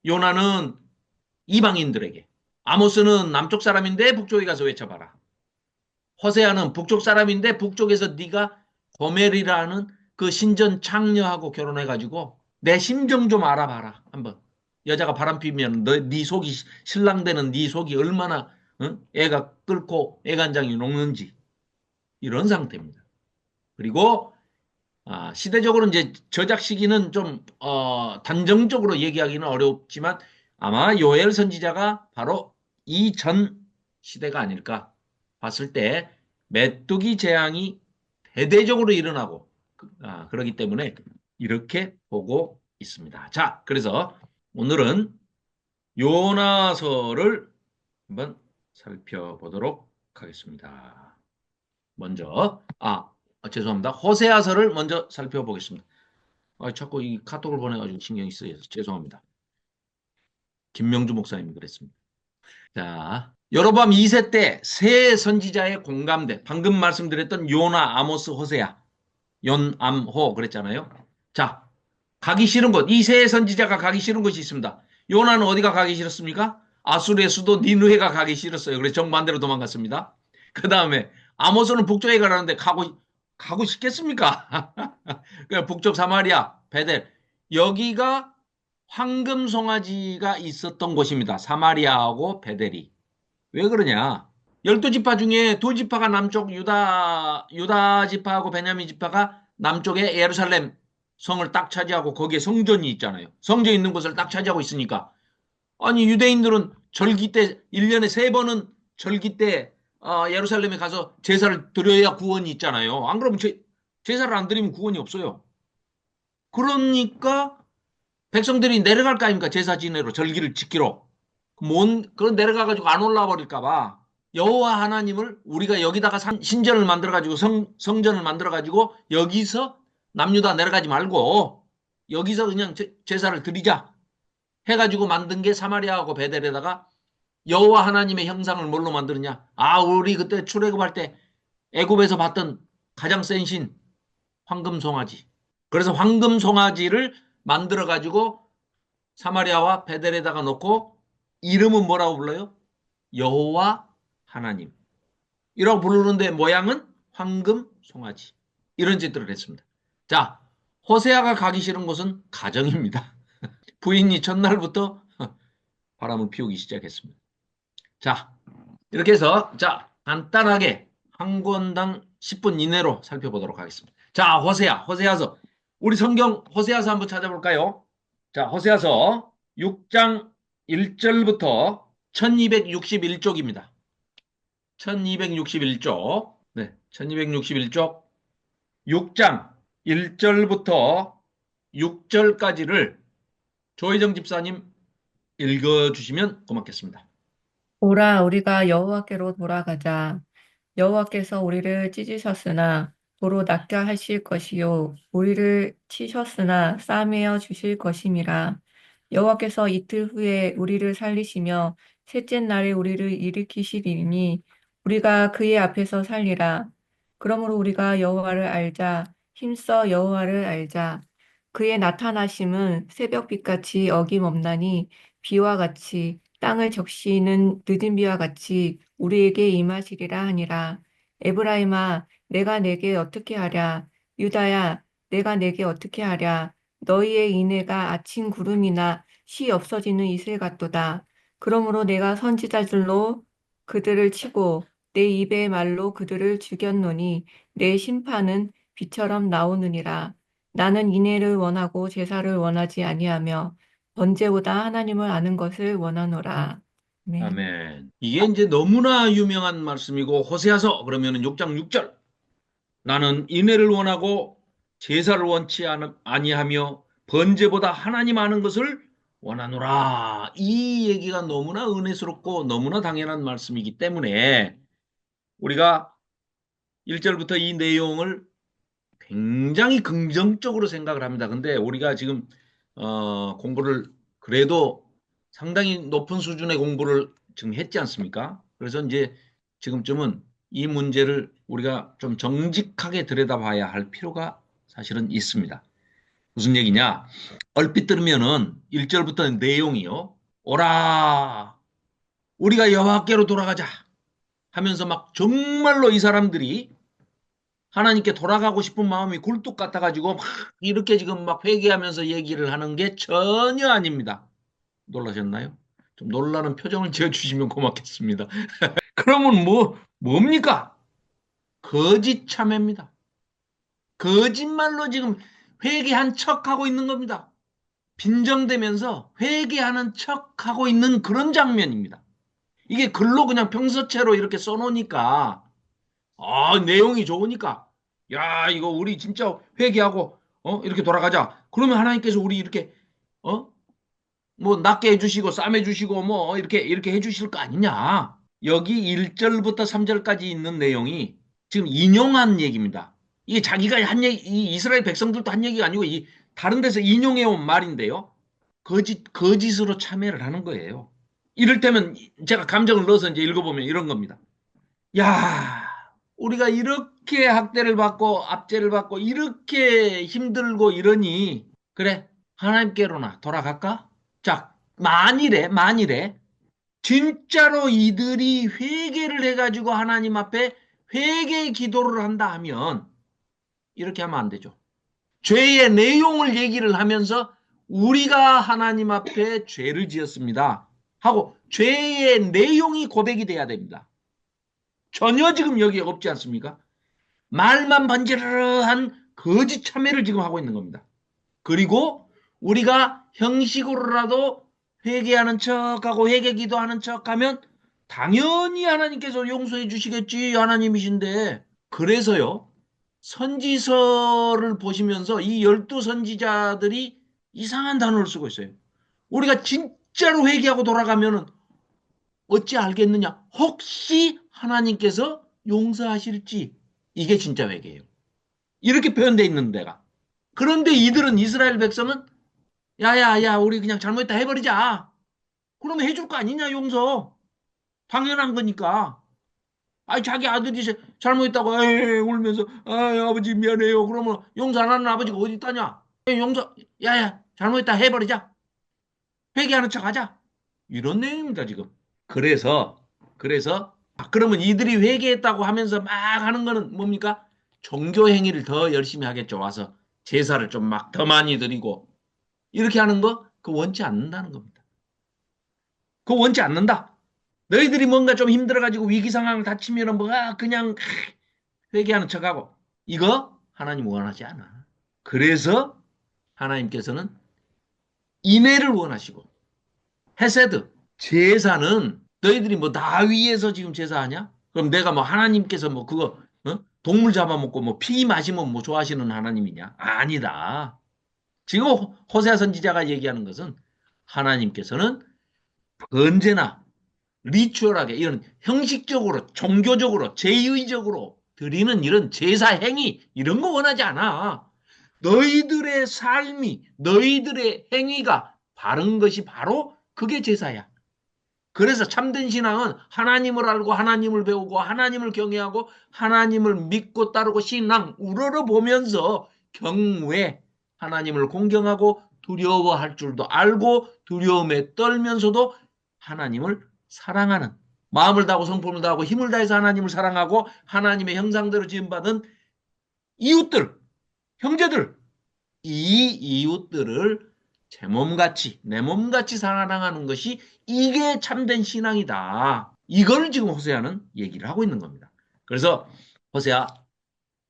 요나는 이방인들에게. 아모스는 남쪽 사람인데 북쪽에 가서 외쳐봐라. 호세아는 북쪽 사람인데 북쪽에서 네가 고멜이라는 그 신전 창녀하고 결혼해가지고 내 심정 좀 알아봐라. 한번. 여자가 바람 피면 네 속이 신랑 되는 네 속이 얼마나 애가 끓고 애간장이 녹는지 이런 상태입니다. 그리고 시대적으로 이제 저작 시기는 좀 단정적으로 얘기하기는 어렵지만 아마 요엘 선지자가 바로 이전 시대가 아닐까 봤을 때 메뚜기 재앙이 대대적으로 일어나고 그러기 때문에 이렇게 보고 있습니다. 자, 그래서 오늘은 요나서를 한번 살펴보도록 하겠습니다. 먼저 죄송합니다. 호세아서를 먼저 살펴보겠습니다. 자꾸 이 카톡을 보내가지고 신경이 쓰여서 죄송합니다. 김명주 목사님이 그랬습니다. 자, 여로보암 2세 때 세 선지자의 공감대, 방금 말씀드렸던 요나, 아모스, 호세아, 연암호 그랬잖아요. 자, 가기 싫은 곳, 이 세 선지자가 가기 싫은 곳이 있습니다. 요나는 어디가 가기 싫었습니까? 아수르의 수도 니누에가 가기 싫었어요. 그래서 정반대로 도망갔습니다. 그 다음에 아모스는 북쪽에 가라는데 가고 싶겠습니까? 북쪽 사마리아, 베델. 여기가 황금 송아지가 있었던 곳입니다. 사마리아하고 베델이. 왜 그러냐? 12지파 중에 두 지파가 남쪽 유다 지파하고 베냐민 지파가 남쪽에 예루살렘 성을 딱 차지하고 거기에 성전이 있잖아요. 성전 있는 곳을 딱 차지하고 있으니까 아니, 유대인들은 절기 때, 1년에 3번은 절기 때, 예루살렘에 가서 제사를 드려야 구원이 있잖아요. 안 그러면 제사를 안 드리면 구원이 없어요. 그러니까 백성들이 내려갈 거 아닙니까? 제사 지내러, 절기를 지키러. 그런 내려가가지고 안 올라와 버릴까봐 여호와 하나님을 우리가 여기다가 신전을 만들어가지고 성전을 만들어가지고 여기서 남유다 내려가지 말고 여기서 그냥 제사를 드리자 해가지고 만든 게 사마리아하고 베델에다가 여호와 하나님의 형상을 뭘로 만드느냐? 우리 그때 출애굽할 때 애굽에서 봤던 가장 센 신 황금 송아지. 그래서 황금 송아지를 만들어 가지고 사마리아와 베델에다가 놓고 이름은 뭐라고 불러요? 여호와 하나님. 이라고 부르는데 모양은 황금 송아지. 이런 짓들을 했습니다. 자, 호세아가 가기 싫은 곳은 가정입니다. 부인이 첫날부터 바람을 피우기 시작했습니다. 자, 이렇게 해서 자, 간단하게 한 권당 10분 이내로 살펴보도록 하겠습니다. 자, 호세아서. 우리 성경 호세아서 한번 찾아볼까요? 자, 호세아서 6장 1절부터 1261쪽입니다. 1261쪽. 네, 1261쪽 6장 1절부터 6절까지를 조희정 집사님 읽어주시면 고맙겠습니다. 오라, 우리가 여호와께로 돌아가자. 여호와께서 우리를 찢으셨으나 도로 낫게 하실 것이요 우리를 치셨으나 싸매어 주실 것임이라. 여호와께서 이틀 후에 우리를 살리시며 셋째 날에 우리를 일으키시리니 우리가 그의 앞에서 살리라. 그러므로 우리가 여호와를 알자. 힘써 여호와를 알자. 그의 나타나심은 새벽빛같이 어김없나니 비와 같이 땅을 적시는 늦은 비와 같이 우리에게 임하시리라 하니라. 에브라임아, 내가 내게 어떻게 하랴? 유다야, 내가 내게 어떻게 하랴? 너희의 인애가 아침 구름이나 쉬 없어지는 이슬 같도다. 그러므로 내가 선지자들로 그들을 치고 내 입의 말로 그들을 죽였노니 내 심판은 비처럼 나오느니라. 나는 인애를 원하고 제사를 원하지 아니하며 번제보다 하나님을 아는 것을 원하노라. 네. 아멘. 이게 이제 너무나 유명한 말씀이고 호세아서 그러면은 6장 6절. 나는 인애를 원하고 제사를 원치 아니하며 번제보다 하나님 아는 것을 원하노라. 이 얘기가 너무나 은혜스럽고 너무나 당연한 말씀이기 때문에 우리가 1절부터 이 내용을 굉장히 긍정적으로 생각을 합니다. 근데 우리가 지금 공부를 그래도 상당히 높은 수준의 공부를 지금 했지 않습니까? 그래서 이제 지금쯤은 이 문제를 우리가 좀 정직하게 들여다봐야 할 필요가 사실은 있습니다. 무슨 얘기냐? 얼핏 들으면은 1절부터 내용이요. 오라, 우리가 여호와께로 돌아가자 하면서 막 정말로 이 사람들이 하나님께 돌아가고 싶은 마음이 굴뚝 같아가지고 막 이렇게 지금 막 회개하면서 얘기를 하는 게 전혀 아닙니다. 놀라셨나요? 좀 놀라는 표정을 지어주시면 고맙겠습니다. 그러면 뭡니까? 거짓 참회입니다. 거짓말로 지금 회개한 척하고 있는 겁니다. 빈정대면서 회개하는 척하고 있는 그런 장면입니다. 이게 글로 그냥 평서체로 이렇게 써놓으니까 내용이 좋으니까 야 이거 우리 진짜 회개하고 이렇게 돌아가자. 그러면 하나님께서 우리 이렇게 뭐 낫게 해주시고 싸매 주시고 뭐 이렇게 해주실 거 아니냐. 여기 1절부터 3절까지 있는 내용이 지금 인용한 얘기입니다. 이게 자기가 한 얘기, 이 이스라엘 백성들도 한 얘기가 아니고 다른 데서 인용해 온 말인데요. 거짓으로 참회를 하는 거예요. 이를테면 제가 감정을 넣어서 이제 읽어보면 이런 겁니다. 야, 우리가 이렇게 학대를 받고 압제를 받고 이렇게 힘들고 이러니 그래 하나님께로나 돌아갈까? 자, 만일에 진짜로 이들이 회개를 해가지고 하나님 앞에 회개 기도를 한다 하면 이렇게 하면 안 되죠. 죄의 내용을 얘기를 하면서 우리가 하나님 앞에 죄를 지었습니다 하고 죄의 내용이 고백이 돼야 됩니다. 전혀 지금 여기에 없지 않습니까? 말만 번지르르한 거짓 참회를 지금 하고 있는 겁니다. 그리고 우리가 형식으로라도 회개하는 척하고 회개 기도하는 척하면 당연히 하나님께서 용서해 주시겠지. 하나님이신데. 그래서요. 선지서를 보시면서 이 12선지자들이 이상한 단어를 쓰고 있어요. 우리가 진짜로 회개하고 돌아가면은 어찌 알겠느냐? 혹시 하나님께서 용서하실지. 이게 진짜 회개예요. 이렇게 표현되어 있는 데가. 그런데 이들은 이스라엘 백성은 야야야 우리 그냥 잘못했다 해버리자. 그러면 해줄 거 아니냐 용서. 당연한 거니까. 아니 자기 아들이 잘못했다고 에이, 울면서 아 아버지 미안해요. 그러면 용서 안 하는 아버지가 어디 있다냐. 용서 야야 잘못했다 해버리자. 회개하는 척하자. 이런 내용입니다 지금. 그래서 그러면 이들이 회개했다고 하면서 막 하는 거는 뭡니까? 종교 행위를 더 열심히 하겠죠. 와서 제사를 좀 막 더 많이 드리고 이렇게 하는 거 그거 원치 않는다는 겁니다. 그거 원치 않는다. 너희들이 뭔가 좀 힘들어가지고 위기 상황을 닥치면은 뭐가 그냥 회개하는 척하고 이거 하나님 원하지 않아. 그래서 하나님께서는 인애를 원하시고 헤세드 제사는 너희들이 뭐 나 위해서 지금 제사하냐? 그럼 내가 뭐 하나님께서 뭐 그거 동물 잡아먹고 뭐 피 마시면 뭐 좋아하시는 하나님이냐? 아니다. 지금 호세아 선지자가 얘기하는 것은 하나님께서는 언제나 리추얼하게 이런 형식적으로 종교적으로 제의적으로 드리는 이런 제사 행위 이런 거 원하지 않아. 너희들의 삶이 너희들의 행위가 바른 것이 바로 그게 제사야. 그래서 참된 신앙은 하나님을 알고 하나님을 배우고 하나님을 경외하고 하나님을 믿고 따르고 신앙 우러러보면서 경외 하나님을 공경하고 두려워할 줄도 알고 두려움에 떨면서도 하나님을 사랑하는 마음을 다하고 성품을 다하고 힘을 다해서 하나님을 사랑하고 하나님의 형상대로 지음받은 이웃들, 형제들 이 이웃들을 제 몸같이 내 몸같이 사랑하는 것이 이게 참된 신앙이다. 이걸 지금 호세아는 얘기를 하고 있는 겁니다. 그래서 호세아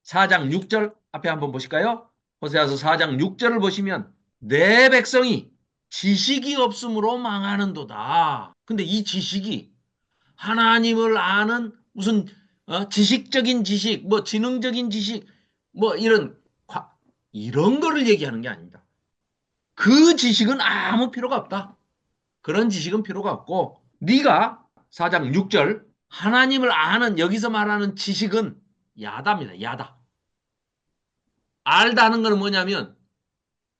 4장 6절 앞에 한번 보실까요? 호세아서 4장 6절을 보시면 내 백성이 지식이 없으므로 망하는도다. 근데 이 지식이 하나님을 아는 무슨 지식적인 지식, 뭐 지능적인 지식, 뭐 이런 거를 얘기하는 게 아닙니다. 그 지식은 아무 필요가 없다. 그런 지식은 필요가 없고 네가 4장 6절 하나님을 아는 여기서 말하는 지식은 야다입니다. 야다. 알다는 건 뭐냐면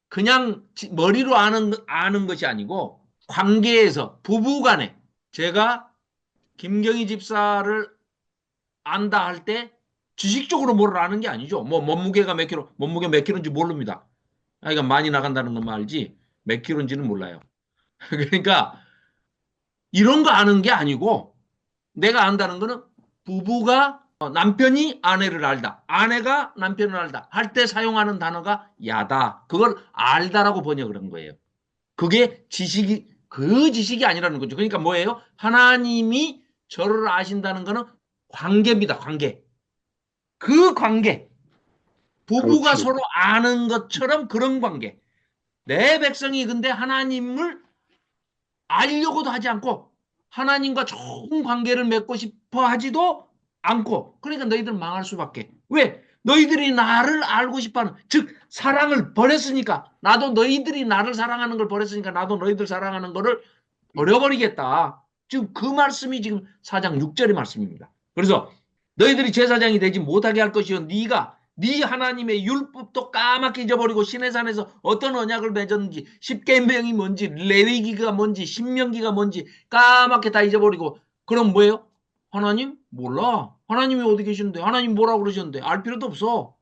그냥 머리로 아는 것이 아니고 관계에서 부부간에 제가 김경희 집사를 안다 할 때 지식적으로 뭘 아는 게 아니죠. 뭐 몸무게가 몇 킬로, 몸무게 몇 킬로인지 모릅니다. 그러니까 많이 나간다는 것만 알지 몇 킬로인지는 몰라요. 그러니까 이런 거 아는 게 아니고 내가 안다는 거는 부부가 남편이 아내를 알다, 아내가 남편을 알다 할 때 사용하는 단어가 야다. 그걸 알다라고 번역을 한 거예요. 그게 지식이 그 지식이 아니라는 거죠. 그러니까 뭐예요? 하나님이 저를 아신다는 거는 관계입니다. 관계. 그 관계. 부부가 그렇지. 서로 아는 것처럼 그런 관계. 내 백성이 근데 하나님을 알려고도 하지 않고 하나님과 좋은 관계를 맺고 싶어 하지도 않고 그러니까 너희들은 망할 수밖에. 왜? 너희들이 나를 알고 싶어하는 즉 사랑을 버렸으니까 나도 너희들이 나를 사랑하는 걸 버렸으니까 나도 너희들 사랑하는 거를 버려버리겠다. 지금 그 말씀이 지금 4장 6절의 말씀입니다. 그래서 너희들이 제사장이 되지 못하게 할 것이요 네가 네 하나님의 율법도 까맣게 잊어버리고 시내산에서 어떤 언약을 맺었는지 십계명이 뭔지 레위기가 뭔지 신명기가 뭔지 까맣게 다 잊어버리고 그럼 뭐예요? 하나님? 몰라. 하나님이 어디 계시는데 하나님 뭐라고 그러셨는데 알 필요도 없어.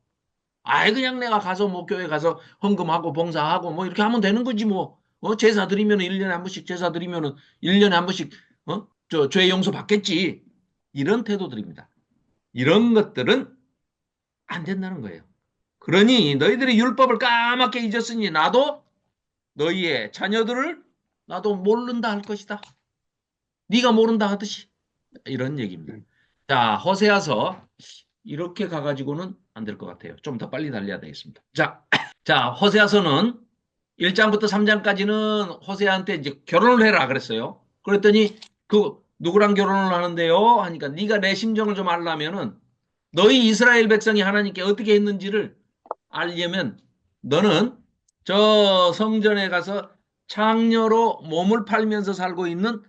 아예 그냥 내가 가서 뭐 교회 가서 헌금하고 봉사하고 뭐 이렇게 하면 되는 거지 뭐. 제사 드리면은 1년에 한 번씩 제사 드리면은 1년에 한 번씩 죄 용서 받겠지. 이런 태도들입니다. 이런 것들은 안 된다는 거예요. 그러니 너희들이 율법을 까맣게 잊었으니 나도 너희의 자녀들을 나도 모른다 할 것이다. 네가 모른다 하듯이 이런 얘기입니다. 자, 호세아서 이렇게 가가지고는 안 될 것 같아요. 좀 더 빨리 달려야 되겠습니다. 자, 호세아서는 1장부터 3장까지는 호세아한테 이제 결혼을 해라 그랬어요. 그랬더니 그 누구랑 결혼을 하는데요? 하니까 네가 내 심정을 좀 알려면은 너희 이스라엘 백성이 하나님께 어떻게 했는지를 알려면 너는 저 성전에 가서 창녀로 몸을 팔면서 살고 있는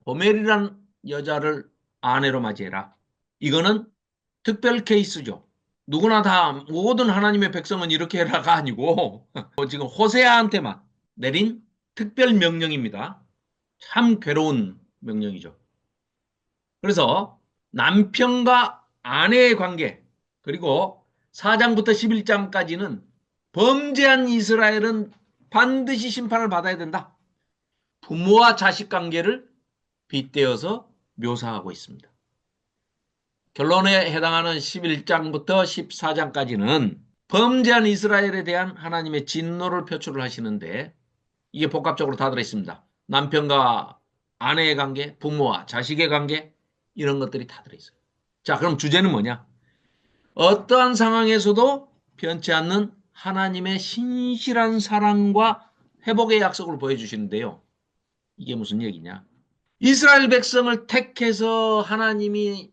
고멜이라는 여자를 아내로 맞이해라. 이거는 특별 케이스죠. 누구나 다 모든 하나님의 백성은 이렇게 해라가 아니고 지금 호세아한테만 내린 특별 명령입니다. 참 괴로운 명령이죠. 그래서 남편과 아내의 관계 그리고 4장부터 11장까지는 범죄한 이스라엘은 반드시 심판을 받아야 된다. 부모와 자식 관계를 빗대어서 묘사하고 있습니다. 결론에 해당하는 11장부터 14장까지는 범죄한 이스라엘에 대한 하나님의 진노를 표출을 하시는데 이게 복합적으로 다 들어있습니다. 남편과 아내의 관계, 부모와 자식의 관계 이런 것들이 다 들어있어요. 자, 그럼 주제는 뭐냐? 어떠한 상황에서도 변치 않는 하나님의 신실한 사랑과 회복의 약속을 보여주시는데요. 이게 무슨 얘기냐? 이스라엘 백성을 택해서 하나님이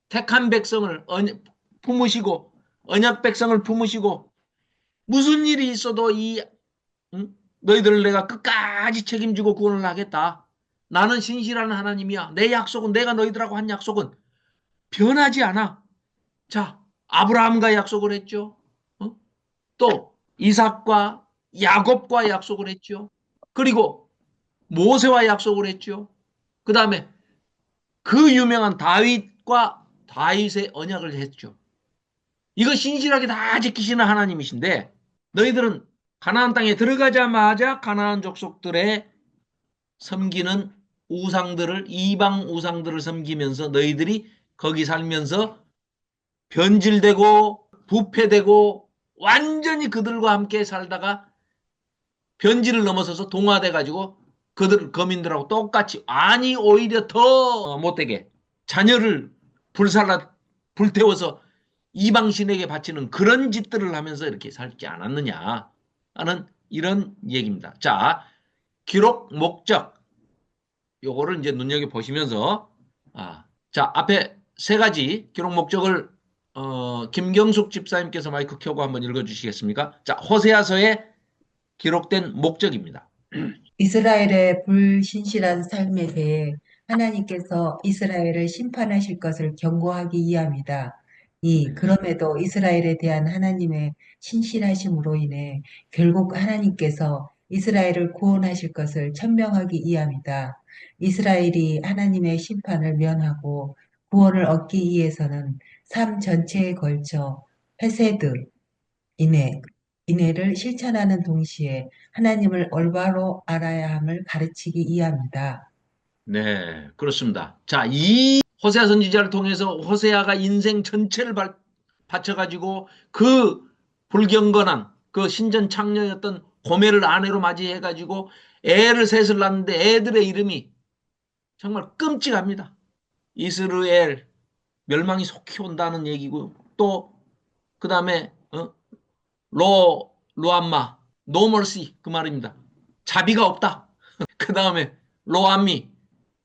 택한 백성을 품으시고 언약 백성을 품으시고 무슨 일이 있어도 너희들을 내가 끝까지 책임지고 구원을 하겠다. 나는 신실한 하나님이야. 내 약속은 내가 너희들하고 한 약속은 변하지 않아. 자, 아브라함과 약속을 했죠. 또 이삭과 야곱과 약속을 했죠. 그리고 모세와 약속을 했죠. 그 다음에 그 유명한 다윗과 다윗의 언약을 했죠. 이거 신실하게 다 지키시는 하나님이신데 너희들은 가나안 땅에 들어가자마자 가나안 족속들의 섬기는 우상들을 이방 우상들을 섬기면서 너희들이 거기 살면서 변질되고 부패되고 완전히 그들과 함께 살다가 변질을 넘어서서 동화돼 가지고 그들 거민들하고 똑같이 아니 오히려 더 못되게 자녀를 불태워서 이방신에게 바치는 그런 짓들을 하면서 이렇게 살지 않았느냐 하는 이런 얘기입니다. 자, 기록 목적 요거를 이제 눈여겨보시면서 자, 앞에 세 가지 기록 목적을 김경숙 집사님께서 마이크 켜고 한번 읽어주시겠습니까? 자, 호세아서에 기록된 목적입니다. 이스라엘의 불신실한 삶에 대해 하나님께서 이스라엘을 심판하실 것을 경고하기 위함이다. 그럼에도 이스라엘에 대한 하나님의 신실하심으로 인해 결국 하나님께서 이스라엘을 구원하실 것을 천명하기 위함이다. 이스라엘이 하나님의 심판을 면하고 구원을 얻기 위해서는 삶 전체에 걸쳐 헤세드, 인애를 실천하는 동시에 하나님을 올바로 알아야 함을 가르치기 위함이다. 네, 그렇습니다. 자, 이 호세아 선지자를 통해서 호세아가 인생 전체를 바쳐가지고 그 불경건한 그 신전 창녀였던 고멜을 아내로 맞이해가지고 애를 셋을 낳는데 애들의 이름이 정말 끔찍합니다. 이스라엘 멸망이 속히 온다는 얘기고 또 그 다음에 로암마 no mercy 그 말입니다. 자비가 없다. 그 다음에 로암미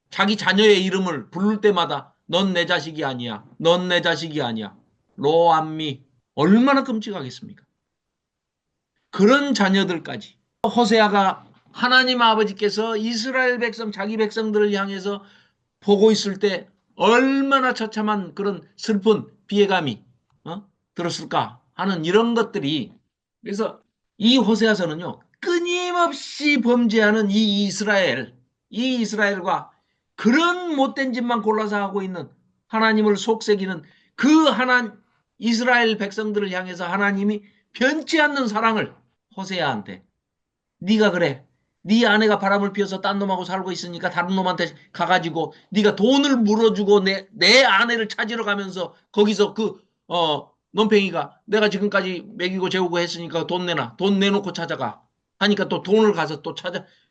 자기 자녀의 이름을 부를 때마다 넌 내 자식이 아니야. 넌 내 자식이 아니야. 로암미 얼마나 끔찍하겠습니까? 그런 자녀들까지 호세아가 하나님 아버지께서 이스라엘 백성 자기 백성들을 향해서 보고 있을 때 얼마나 처참한 그런 슬픈 비애감이 들었을까 하는 이런 것들이 그래서 이 호세아서는요 끊임없이 범죄하는 이 이스라엘과 그런 못된 짓만 골라서 하고 있는 하나님을 속삭이는 그 이스라엘 백성들을 향해서 하나님이 변치 않는 사랑을 호세아한테 네가 그래 네 아내가 바람을 피워서 딴 놈하고 살고 있으니까 다른 놈한테 가가지고 네가 돈을 물어주고 내 아내를 찾으러 가면서 거기서 논팽이가 내가 지금까지 먹이고 재우고 했으니까 돈 내놔. 돈 내놓고 찾아가. 하니까 또 돈을 가서 또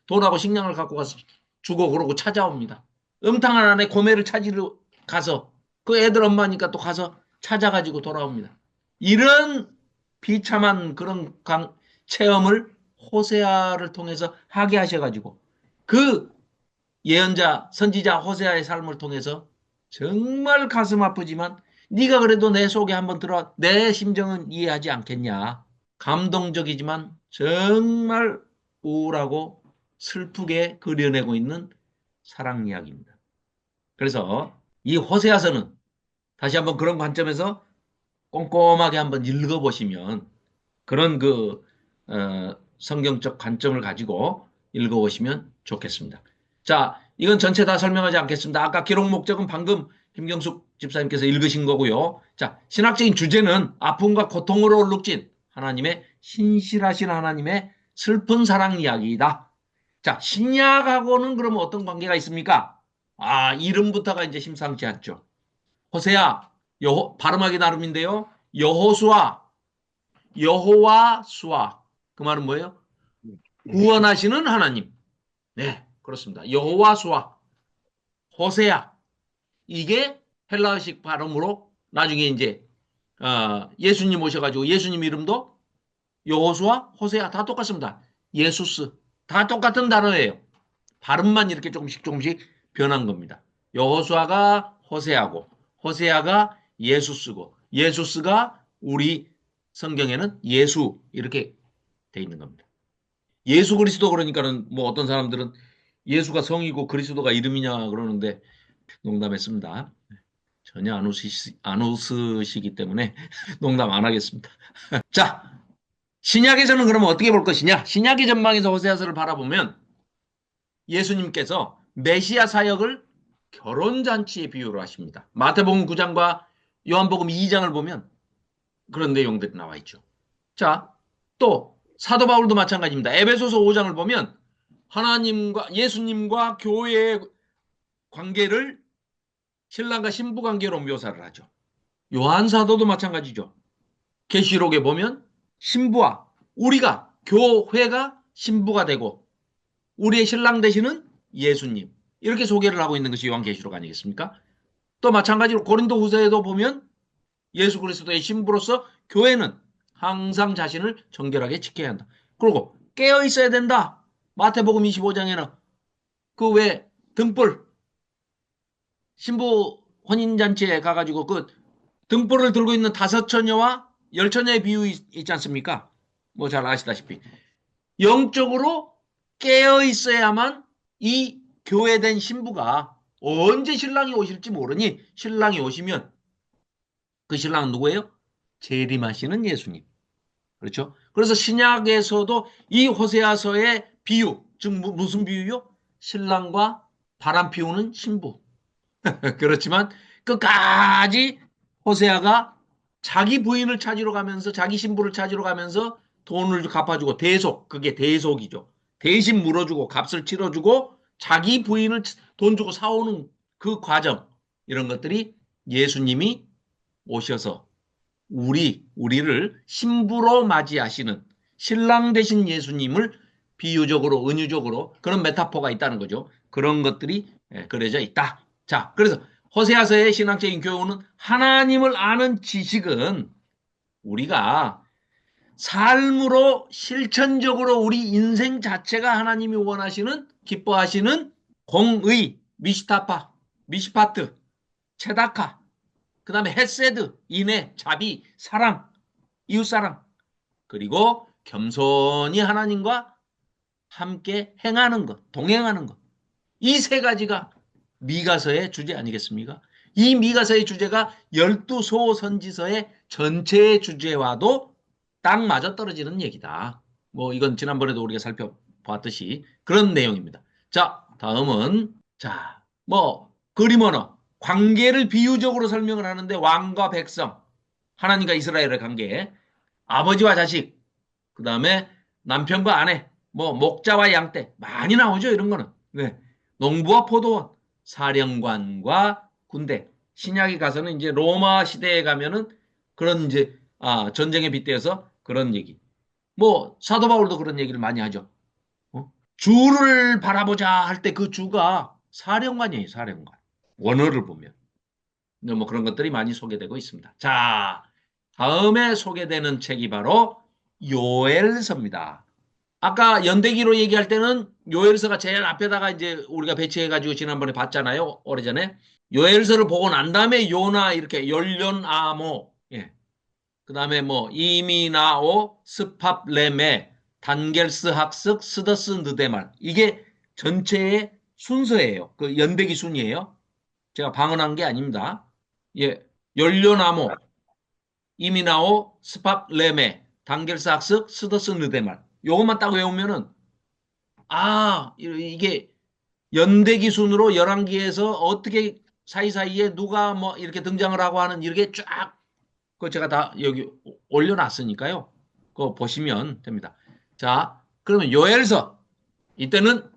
돈하고 식량을 갖고 가서 주고 그러고 찾아옵니다. 음탕한 아내 고매를 찾으러 가서 그 애들 엄마니까 또 가서 찾아가지고 돌아옵니다. 이런 비참한 그런 체험을 호세아를 통해서 하게 하셔가지고 그 예언자, 선지자 호세아의 삶을 통해서 정말 가슴 아프지만 네가 그래도 내 속에 한번 들어와 내 심정은 이해하지 않겠냐. 감동적이지만 정말 우울하고 슬프게 그려내고 있는 사랑 이야기입니다. 그래서 이 호세아서는 다시 한번 그런 관점에서 꼼꼼하게 한번 읽어보시면 그런 성경적 관점을 가지고 읽어보시면 좋겠습니다. 자, 이건 전체 다 설명하지 않겠습니다. 아까 기록 목적은 방금 김경숙 집사님께서 읽으신 거고요. 자, 신학적인 주제는 아픔과 고통으로 얼룩진 하나님의 신실하신 하나님의 슬픈 사랑 이야기이다. 자, 신약하고는 그러면 어떤 관계가 있습니까? 아, 이름부터가 이제 심상치 않죠. 호세아, 발음하기 나름인데요. 여호수아, 여호와 수아. 그 말은 뭐예요? 구원하시는 하나님. 네, 그렇습니다. 여호와 수아, 호세아. 이게 헬라어식 발음으로 나중에 이제 예수님 오셔가지고 예수님 이름도 여호수아, 호세아 다 똑같습니다. 예수스 다 똑같은 단어예요. 발음만 이렇게 조금씩 조금씩 변한 겁니다. 여호수아가 호세아고 호세아가 예수스고 예수스가 우리 성경에는 예수 이렇게 돼 있는 겁니다. 예수 그리스도 그러니까는 뭐 어떤 사람들은 예수가 성이고 그리스도가 이름이냐 그러는데 농담했습니다. 전혀 안 웃으시기 때문에 농담 안 하겠습니다. 자, 신약에서는 그러면 어떻게 볼 것이냐? 신약의 전망에서 호세아서를 바라보면 예수님께서 메시아 사역을 결혼잔치의 비유로 하십니다. 마태복음 9장과 요한복음 2장을 보면 그런 내용들이 나와 있죠. 자, 또 사도 바울도 마찬가지입니다. 에베소서 5장을 보면 하나님과 예수님과 교회의 관계를 신랑과 신부 관계로 묘사를 하죠. 요한 사도도 마찬가지죠. 계시록에 보면 신부와 우리가 교회가 신부가 되고 우리의 신랑 되시는 예수님 이렇게 소개를 하고 있는 것이 요한계시록 아니겠습니까? 또 마찬가지로 고린도후서에도 보면 예수 그리스도의 신부로서 교회는 항상 자신을 정결하게 지켜야 한다. 그리고 깨어 있어야 된다. 마태복음 25장에는 그 외 등불 신부 혼인잔치에 가가지고 그 등불을 들고 있는 5처녀와 10처녀의 비유 있지 않습니까? 뭐 잘 아시다시피 영적으로 깨어 있어야만 이 교회된 신부가 언제 신랑이 오실지 모르니 신랑이 오시면 그 신랑은 누구예요? 재림하시는 예수님. 그렇죠? 그래서 신약에서도 이 호세아서의 비유, 즉 무슨 비유요? 신랑과 바람 피우는 신부. 그렇지만 끝까지 호세아가 자기 부인을 찾으러 가면서 자기 신부를 찾으러 가면서 돈을 갚아주고 대속, 그게 대속이죠. 대신 물어주고 값을 치러주고 자기 부인을 돈 주고 사오는 그 과정 이런 것들이 예수님이 오셔서 우리를 신부로 맞이하시는 신랑 되신 예수님을 비유적으로 은유적으로 그런 메타포가 있다는 거죠. 그런 것들이 그려져 있다. 자, 그래서 호세아서의 신앙적인 교훈은 하나님을 아는 지식은 우리가 삶으로 실천적으로 우리 인생 자체가 하나님이 원하시는 기뻐하시는 공의, 미시파트, 체다카, 그 다음에 헤세드, 인애, 자비, 사랑, 이웃사랑, 그리고 겸손히 하나님과 함께 행하는 것, 동행하는 것. 이 세 가지가 미가서의 주제 아니겠습니까? 이 미가서의 주제가 12소 선지서의 전체의 주제와도 딱 맞아떨어지는 얘기다. 뭐 이건 지난번에도 우리가 살펴봤듯이 그런 내용입니다. 자, 다음은 뭐 그림 언어, 관계를 비유적으로 설명을 하는데 왕과 백성, 하나님과 이스라엘의 관계, 아버지와 자식, 그 다음에 남편과 아내, 뭐 목자와 양떼 많이 나오죠. 이런 거는. 네. 농부와 포도원, 사령관과 군대. 신약에 가서는 이제 로마 시대에 가면은 그런 이제 전쟁에 빗대어서 그런 얘기. 뭐 사도 바울도 그런 얘기를 많이 하죠. 주를 바라보자 할 때 그 주가 사령관이에요. 사령관. 원어를 보면. 뭐 그런 것들이 많이 소개되고 있습니다. 자, 다음에 소개되는 책이 바로 요엘서입니다. 아까 연대기로 얘기할 때는 요엘서가 제일 앞에다가 이제 우리가 배치해가지고 지난번에 봤잖아요. 오래전에. 요엘서를 보고 난 다음에 요나 이렇게 열련아모, 예. 그 다음에 뭐 이미나오, 스팝레메, 단겔스 학습, 스더스 느데말. 이게 전체의 순서예요. 그 연대기 순이에요. 제가 방언한 게 아닙니다. 예. 열련아모, 이미나오, 스팝레메, 단겔스 학습, 스더스 느데말. 요것만 딱 외우면은 이게 연대기 순으로 열왕기에서 어떻게 사이사이에 누가 뭐 이렇게 등장을 하고 하는 이렇게 쫙 그거 제가 다 여기 올려놨으니까요. 그거 보시면 됩니다. 자, 그러면 요엘서 이때는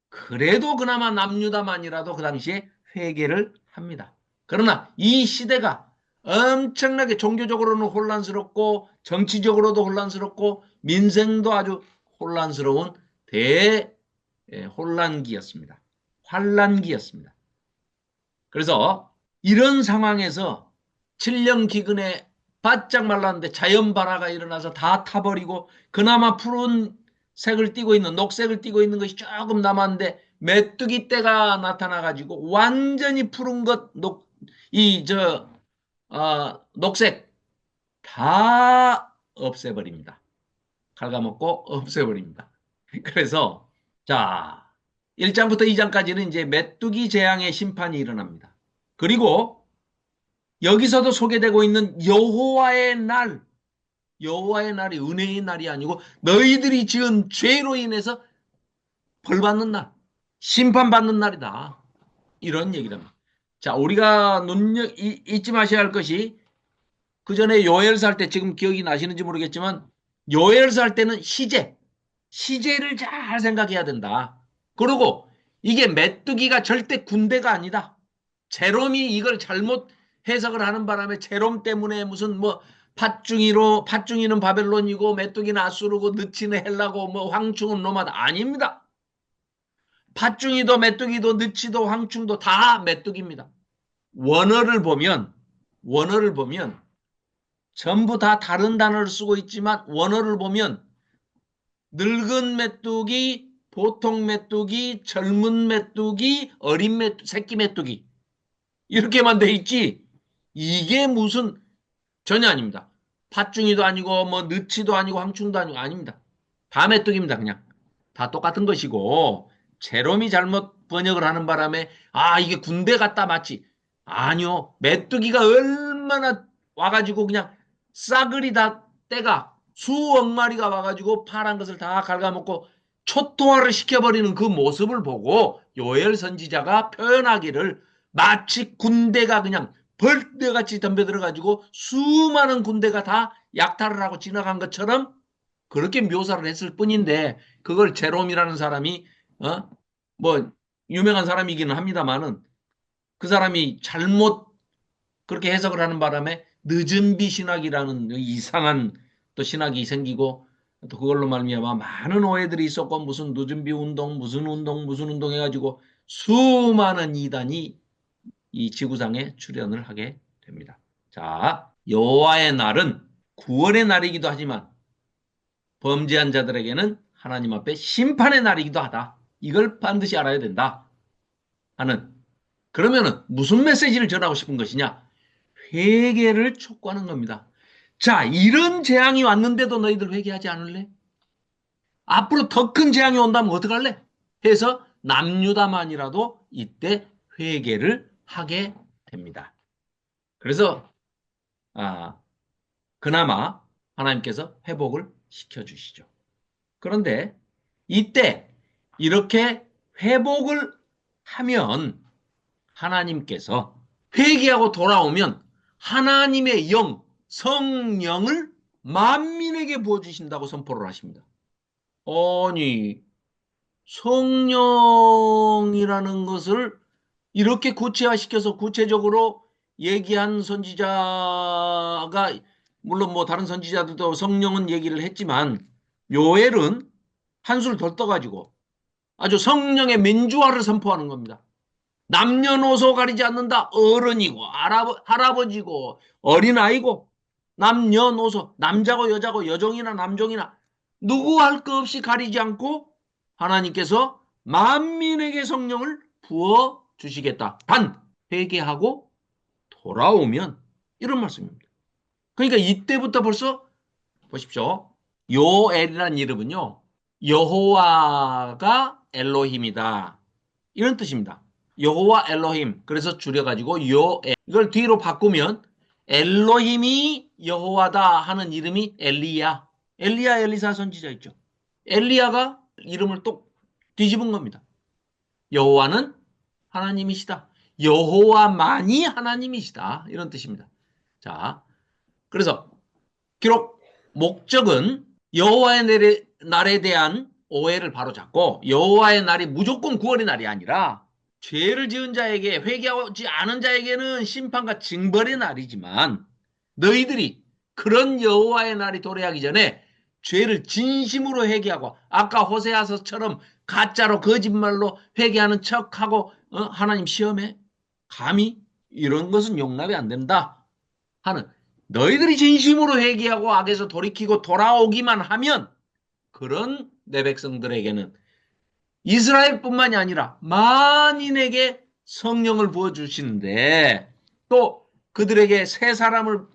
그래도 그나마 남유다만이라도 그 당시에 회개를 합니다. 그러나 이 시대가 엄청나게 종교적으로는 혼란스럽고 정치적으로도 혼란스럽고 민생도 아주 혼란스러운 혼란기였습니다. 환란기였습니다. 그래서 이런 상황에서 7년 기근에 바짝 말랐는데 자연발화가 일어나서 다 타버리고 그나마 푸른 색을 띠고 있는 녹색을 띠고 있는 것이 조금 남았는데 메뚜기 떼가 나타나가지고 완전히 푸른 것, 녹색 다 없애버립니다. 갉아먹고 없애버립니다. 그래서 자 1장부터 2장까지는 이제 메뚜기 재앙의 심판이 일어납니다. 그리고 여기서도 소개되고 있는 여호와의 날, 여호와의 날이 은혜의 날이 아니고 너희들이 지은 죄로 인해서 벌받는 날, 심판받는 날이다. 이런 얘기를 합니다. 자, 우리가 잊지 마셔야 할 것이 그 전에 요엘서 할 때 지금 기억이 나시는지 모르겠지만 요엘서 할 때는 시제를 잘 생각해야 된다. 그리고 이게 메뚜기가 절대 군대가 아니다. 제롬이 이걸 잘못 해석을 하는 바람에 제롬 때문에 무슨 뭐 팥중이는 바벨론이고 메뚜기는 아수르고 느치는 헬라고 뭐 황충은 로마다 아닙니다. 팥중이도 메뚜기도 느치도 황충도 다 메뚜기입니다. 원어를 보면 전부 다 다른 단어를 쓰고 있지만 원어를 보면 늙은 메뚜기, 보통 메뚜기, 젊은 메뚜기, 어린 메뚜기, 새끼 메뚜기 이렇게만 돼 있지 이게 무슨 전혀 아닙니다. 팥중이도 아니고 뭐 느치도 아니고 황충도 아니고 아닙니다. 다 메뚜기입니다. 그냥 다 똑같은 것이고 제롬이 잘못 번역을 하는 바람에 이게 군대 같다 마치 아니요. 메뚜기가 얼마나 와가지고 그냥 싸그리 다 떼가 수억 마리가 와가지고 파란 것을 다 갉아먹고 초토화를 시켜버리는 그 모습을 보고 요엘 선지자가 표현하기를 마치 군대가 그냥 벌떼같이 덤벼들어가지고 수많은 군대가 다 약탈을 하고 지나간 것처럼 그렇게 묘사를 했을 뿐인데 그걸 제롬이라는 사람이 뭐 유명한 사람이기는 합니다만은 그 사람이 잘못 그렇게 해석을 하는 바람에 늦은비 신학이라는 이상한 또 신학이 생기고 또 그걸로 말미암아 많은 오해들이 있었고 무슨 늦은비 운동 무슨 운동 해가지고 수많은 이단이 이 지구상에 출현을 하게 됩니다. 자, 여호와의 날은 구원의 날이기도 하지만 범죄한 자들에게는 하나님 앞에 심판의 날이기도 하다. 이걸 반드시 알아야 된다 하는 그러면은 무슨 메시지를 전하고 싶은 것이냐? 회개를 촉구하는 겁니다. 자, 이런 재앙이 왔는데도 너희들 회개하지 않을래? 앞으로 더 큰 재앙이 온다면 어떡할래? 해서 남유다만이라도 이때 회개를 하게 됩니다. 그래서 그나마 하나님께서 회복을 시켜주시죠. 그런데 이때 이렇게 회복을 하면 하나님께서 회개하고 돌아오면 하나님의 영, 성령을 만민에게 부어주신다고 선포를 하십니다. 아니, 성령이라는 것을 이렇게 구체화시켜서 구체적으로 얘기한 선지자가 물론 뭐 다른 선지자들도 성령은 얘기를 했지만 요엘은 한술 더 떠가지고 아주 성령의 민주화를 선포하는 겁니다. 남녀노소 가리지 않는다. 어른이고 할아버지고 어린아이고 남녀노소 남자고 여자고 여종이나 남종이나 누구 할 것 없이 가리지 않고 하나님께서 만민에게 성령을 부어 주시겠다. 단 회개하고 돌아오면, 이런 말씀입니다. 그러니까 이때부터 벌써 보십시오. 요엘이라는 이름은요, 여호와가 엘로힘이다, 이런 뜻입니다. 여호와 엘로힘. 그래서 줄여가지고 요엘. 이걸 뒤로 바꾸면 엘로힘이 여호와다 하는 이름이 엘리야. 엘리야, 엘리사 선지자 있죠. 엘리야가 이름을 또 뒤집은 겁니다. 여호와는 하나님이시다. 여호와만이 하나님이시다. 이런 뜻입니다. 자, 그래서 기록 목적은 여호와의 날에 대한 오해를 바로잡고, 여호와의 날이 무조건 9월의 날이 아니라 죄를 지은 자에게, 회개하지 않은 자에게는 심판과 징벌의 날이지만, 너희들이 그런 여호와의 날이 도래하기 전에 죄를 진심으로 회개하고, 아까 호세아서처럼 가짜로 거짓말로 회개하는 척하고 하나님 시험에 감히 이런 것은 용납이 안 된다 하는, 너희들이 진심으로 회개하고 악에서 돌이키고 돌아오기만 하면 그런 내 백성들에게는 이스라엘뿐만이 아니라 만인에게 성령을 부어주시는데, 또 그들에게 새 사람을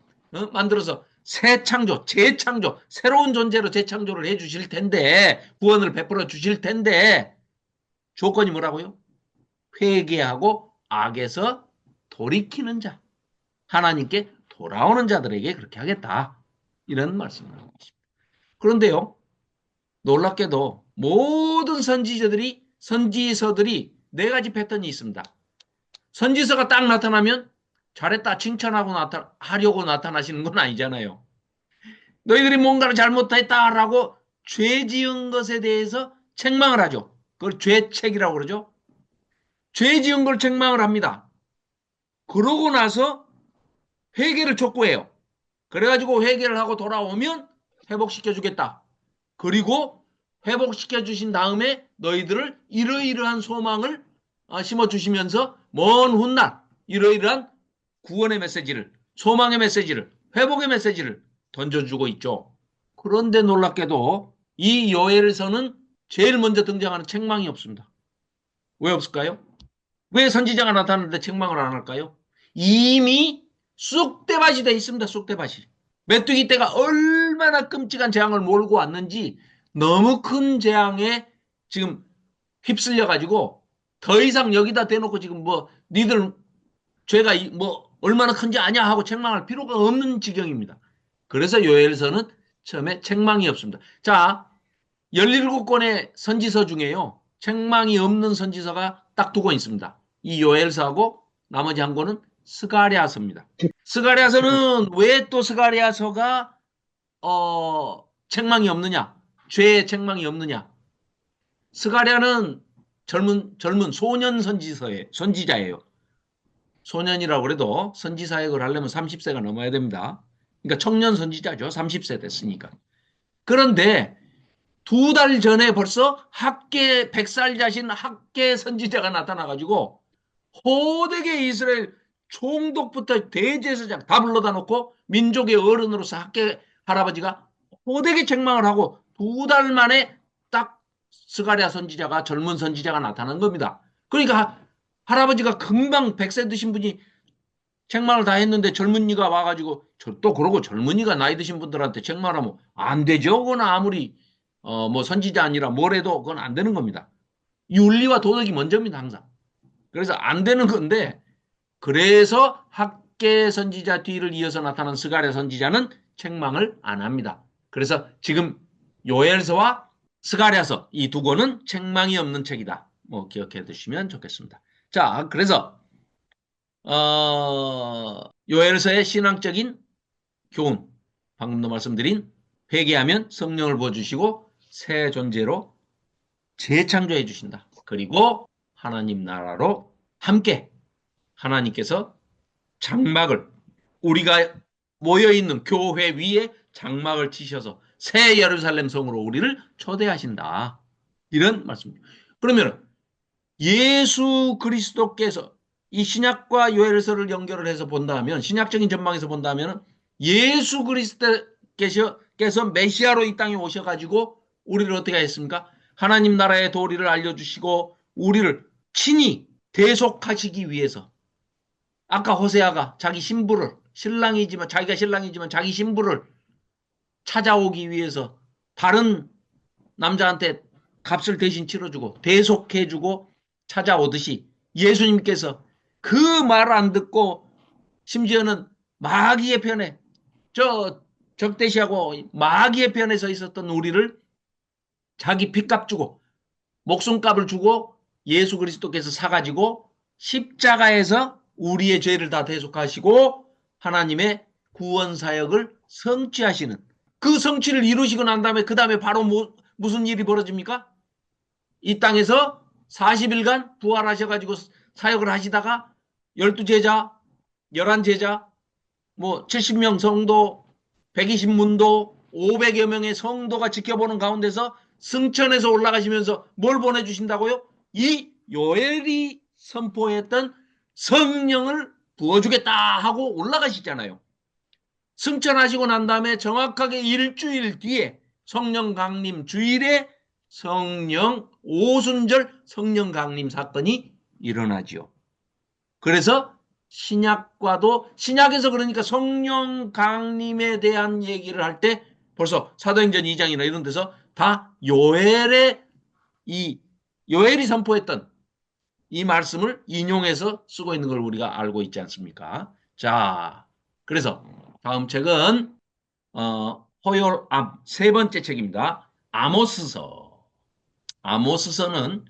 만들어서 새 창조, 재창조, 새로운 존재로 재창조를 해주실 텐데, 구원을 베풀어 주실 텐데, 조건이 뭐라고요? 회개하고 악에서 돌이키는 자, 하나님께 돌아오는 자들에게 그렇게 하겠다, 이런 말씀을 하고 있습니다. 그런데요, 놀랍게도 모든 선지서들이 네 가지 패턴이 있습니다. 선지서가 딱 나타나면 잘했다 칭찬하고 하려고 나타나시는 건 아니잖아요. 너희들이 뭔가를 잘못했다라고 죄 지은 것에 대해서 책망을 하죠. 그걸 죄책이라고 그러죠. 죄 지은 걸 책망을 합니다. 그러고 나서 회개를 촉구해요. 그래가지고 회개를 하고 돌아오면 회복시켜주겠다. 그리고 회복시켜 주신 다음에 너희들을 이러이러한 소망을 심어주시면서 먼 훗날 이러이러한 구원의 메시지를, 소망의 메시지를, 회복의 메시지를 던져주고 있죠. 그런데 놀랍게도 이 요엘에서는 제일 먼저 등장하는 책망이 없습니다. 왜 없을까요? 왜 선지자가 나타나는데 책망을 안 할까요? 이미 쑥대밭이 돼 있습니다. 쑥대밭이. 메뚜기 떼가 얼마나 끔찍한 재앙을 몰고 왔는지, 너무 큰 재앙에 지금 휩쓸려가지고 더 이상 여기다 대놓고 지금 뭐 니들 죄가 뭐 얼마나 큰지 아냐 하고 책망할 필요가 없는 지경입니다. 그래서 요엘서는 처음에 책망이 없습니다. 자, 17권의 선지서 중에요, 책망이 없는 선지서가 딱 두 권 있습니다. 이 요엘서하고 나머지 한 권은 스가랴서입니다. 스가랴서는 왜 또 스가랴서가 책망이 없느냐? 죄의 책망이 없느냐? 스가랴는 젊은 소년 선지자예요. 소년이라고 그래도 선지 사역을 하려면 30세가 넘어야 됩니다. 그러니까 청년 선지자죠. 30세 됐으니까. 그런데 2달 전에 벌써 학계 100살 자신 학계 선지자가 나타나가지고 호되게 이스라엘 총독부터 대제사장 다 불러다 놓고 민족의 어른으로서 학계 할아버지가 호되게 책망을 하고 2달 만에 딱 스가랴 선지자가, 젊은 선지자가 나타난 겁니다. 그러니까 할아버지가 금방 100세 드신 분이 책망을 다 했는데 젊은이가 와가지고, 또 그러고 젊은이가 나이 드신 분들한테 책망하면 안 되죠. 그건 아무리 뭐 선지자 아니라 뭐래도 그건 안 되는 겁니다. 윤리와 도덕이 먼저입니다, 항상. 그래서 안 되는 건데, 그래서 학계 선지자 뒤를 이어서 나타난 스가랴 선지자는 책망을 안 합니다. 그래서 지금 요엘서와 스가랴서 이 두 권은 책망이 없는 책이다. 뭐 기억해 두시면 좋겠습니다. 자, 그래서 요엘서의 신앙적인 교훈, 방금도 말씀드린 회개하면 성령을 부어주시고 새 존재로 재창조해 주신다. 그리고 하나님 나라로 함께 하나님께서 장막을, 우리가 모여있는 교회 위에 장막을 치셔서 새 예루살렘 성으로 우리를 초대하신다. 이런 말씀입니다. 그러면 예수 그리스도께서 이 신약과 요엘서를 연결을 해서 본다면, 신약적인 전망에서 본다면 예수 그리스도께서 하나님께서 메시아로 이 땅에 오셔가지고 우리를 어떻게 했습니까? 하나님 나라의 도리를 알려주시고 우리를 친히 대속하시기 위해서 아까 호세아가 자기 신부를 자기가 신랑이지만 자기 신부를 찾아오기 위해서 다른 남자한테 값을 대신 치러주고 대속해주고 찾아오듯이 예수님께서 그 말 안 듣고 심지어는 마귀의 편에 적대시하고 마귀의 편에 서 있었던 우리를 자기 핏값 주고 목숨값을 주고 예수 그리스도께서 사가지고 십자가에서 우리의 죄를 다 대속하시고 하나님의 구원 사역을 성취하시는 그 성취를 이루시고 난 다음에 그 다음에 바로 무슨 일이 벌어집니까? 이 땅에서 40일간 부활하셔가지고 사역을 하시다가 12제자, 11제자, 뭐 70명 성도, 120문도, 500여 명의 성도가 지켜보는 가운데서 승천해서 올라가시면서 뭘 보내주신다고요? 이 요엘이 선포했던 성령을 부어주겠다 하고 올라가시잖아요. 승천하시고 난 다음에 정확하게 일주일 뒤에 성령 강림 주일에 성령 오순절 성령 강림 사건이 일어나지요. 그래서 신약에서 그러니까 성령 강림에 대한 얘기를 할 때 벌써 사도행전 2장이나 이런 데서 다 요엘이 선포했던 이 말씀을 인용해서 쓰고 있는 걸 우리가 알고 있지 않습니까? 자, 그래서 다음 책은 호요람 세 번째 책입니다. 아모스서. 아모스서는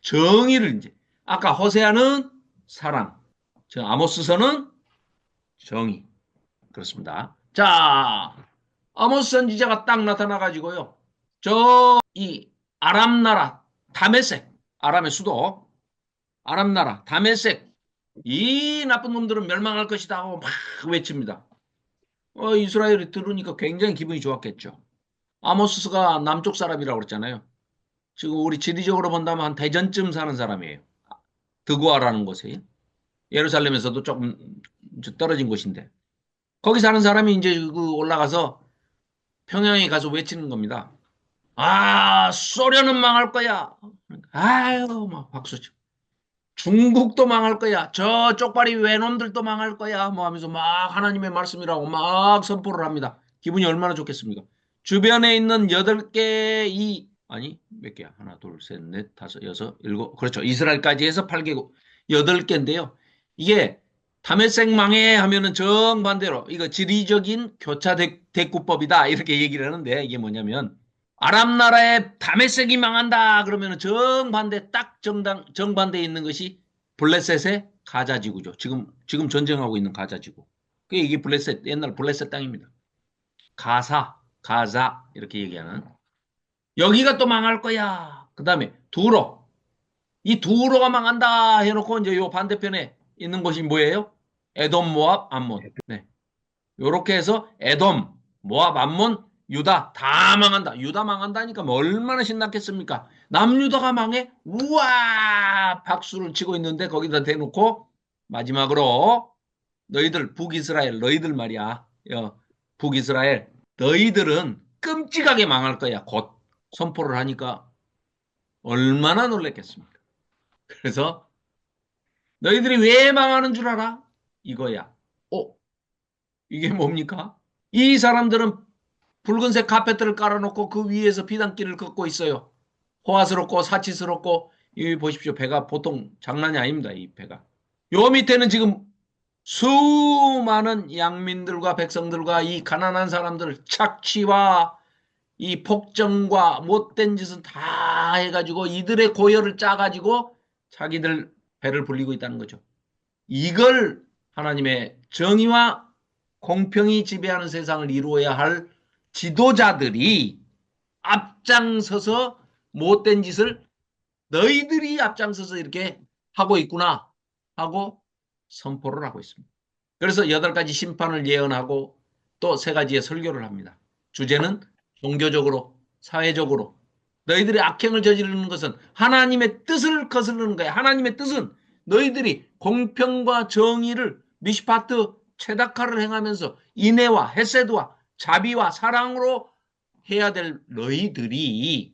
정의를 이제 아까 호세아는 사랑, 아모스서는 정의. 그렇습니다. 자, 아모스 선지자가 딱 나타나 가지고요. 이 아람 나라 다메섹, 아람의 수도 아람 나라 다메섹 이 나쁜 놈들은 멸망할 것이다 하고 막 외칩니다. 이스라엘이 들으니까 굉장히 기분이 좋았겠죠. 아모스가 남쪽 사람이라고 그랬잖아요. 지금 우리 지리적으로 본다면 한 대전쯤 사는 사람이에요. 드고아라는 곳에. 예루살렘에서도 조금 떨어진 곳인데. 거기 사는 사람이 이제 올라가서 평양에 가서 외치는 겁니다. 소련은 망할 거야. 아유, 막 박수쳐. 중국도 망할 거야. 저 쪽발이 외놈들도 망할 거야. 뭐 하면서 막 하나님의 말씀이라고 막 선포를 합니다. 기분이 얼마나 좋겠습니까? 주변에 있는 8개 몇 개야? 하나, 둘, 셋, 넷, 다섯, 여섯, 일곱. 그렇죠. 이스라엘까지 해서 8개국. 8개인데요. 이게 다메섹 망해 하면은 정반대로 이거 지리적인 교차 대꾸법이다. 이렇게 얘기를 하는데 이게 뭐냐면 아람 나라의 다메섹이 망한다 그러면 딱 정반대에 있는 것이 블레셋의 가자지구죠. 지금 전쟁하고 있는 가자지구. 이게 옛날 블레셋 땅입니다. 가자 이렇게 얘기하는. 여기가 또 망할 거야. 그 다음에 두로. 이 두로가 망한다 해놓고 이제 요 반대편에 있는 것이 뭐예요? 에돔, 모압, 암몬. 네. 요렇게 해서 에돔, 모압, 암몬, 유다 다 망한다. 유다 망한다니까 뭐 얼마나 신났겠습니까? 남유다가 망해? 우와! 박수를 치고 있는데 거기다 대놓고 마지막으로 너희들 북이스라엘 너희들 말이야. 북이스라엘 너희들은 끔찍하게 망할 거야. 곧 선포를 하니까 얼마나 놀랬겠습니까? 그래서 너희들이 왜 망하는 줄 알아? 이거야. 이게 뭡니까? 이 사람들은 붉은색 카페트를 깔아놓고 그 위에서 비단길을 걷고 있어요. 호화스럽고 사치스럽고 이 보십시오. 배가 보통 장난이 아닙니다. 이 배가. 요 밑에는 지금 수많은 양민들과 백성들과 이 가난한 사람들 착취와 이 폭정과 못된 짓은 다 해가지고 이들의 고열을 짜가지고 자기들 배를 불리고 있다는 거죠. 이걸 하나님의 정의와 공평이 지배하는 세상을 이루어야 할 지도자들이 앞장서서 못된 짓을 너희들이 앞장서서 이렇게 하고 있구나 하고 선포를 하고 있습니다. 그래서 8가지 심판을 예언하고 또 3가지의 설교를 합니다. 주제는 종교적으로, 사회적으로 너희들이 악행을 저지르는 것은 하나님의 뜻을 거스르는 거야. 하나님의 뜻은 너희들이 공평과 정의를 미시파트, 체다카를 행하면서 인애와 헤세드와 자비와 사랑으로 해야 될 너희들이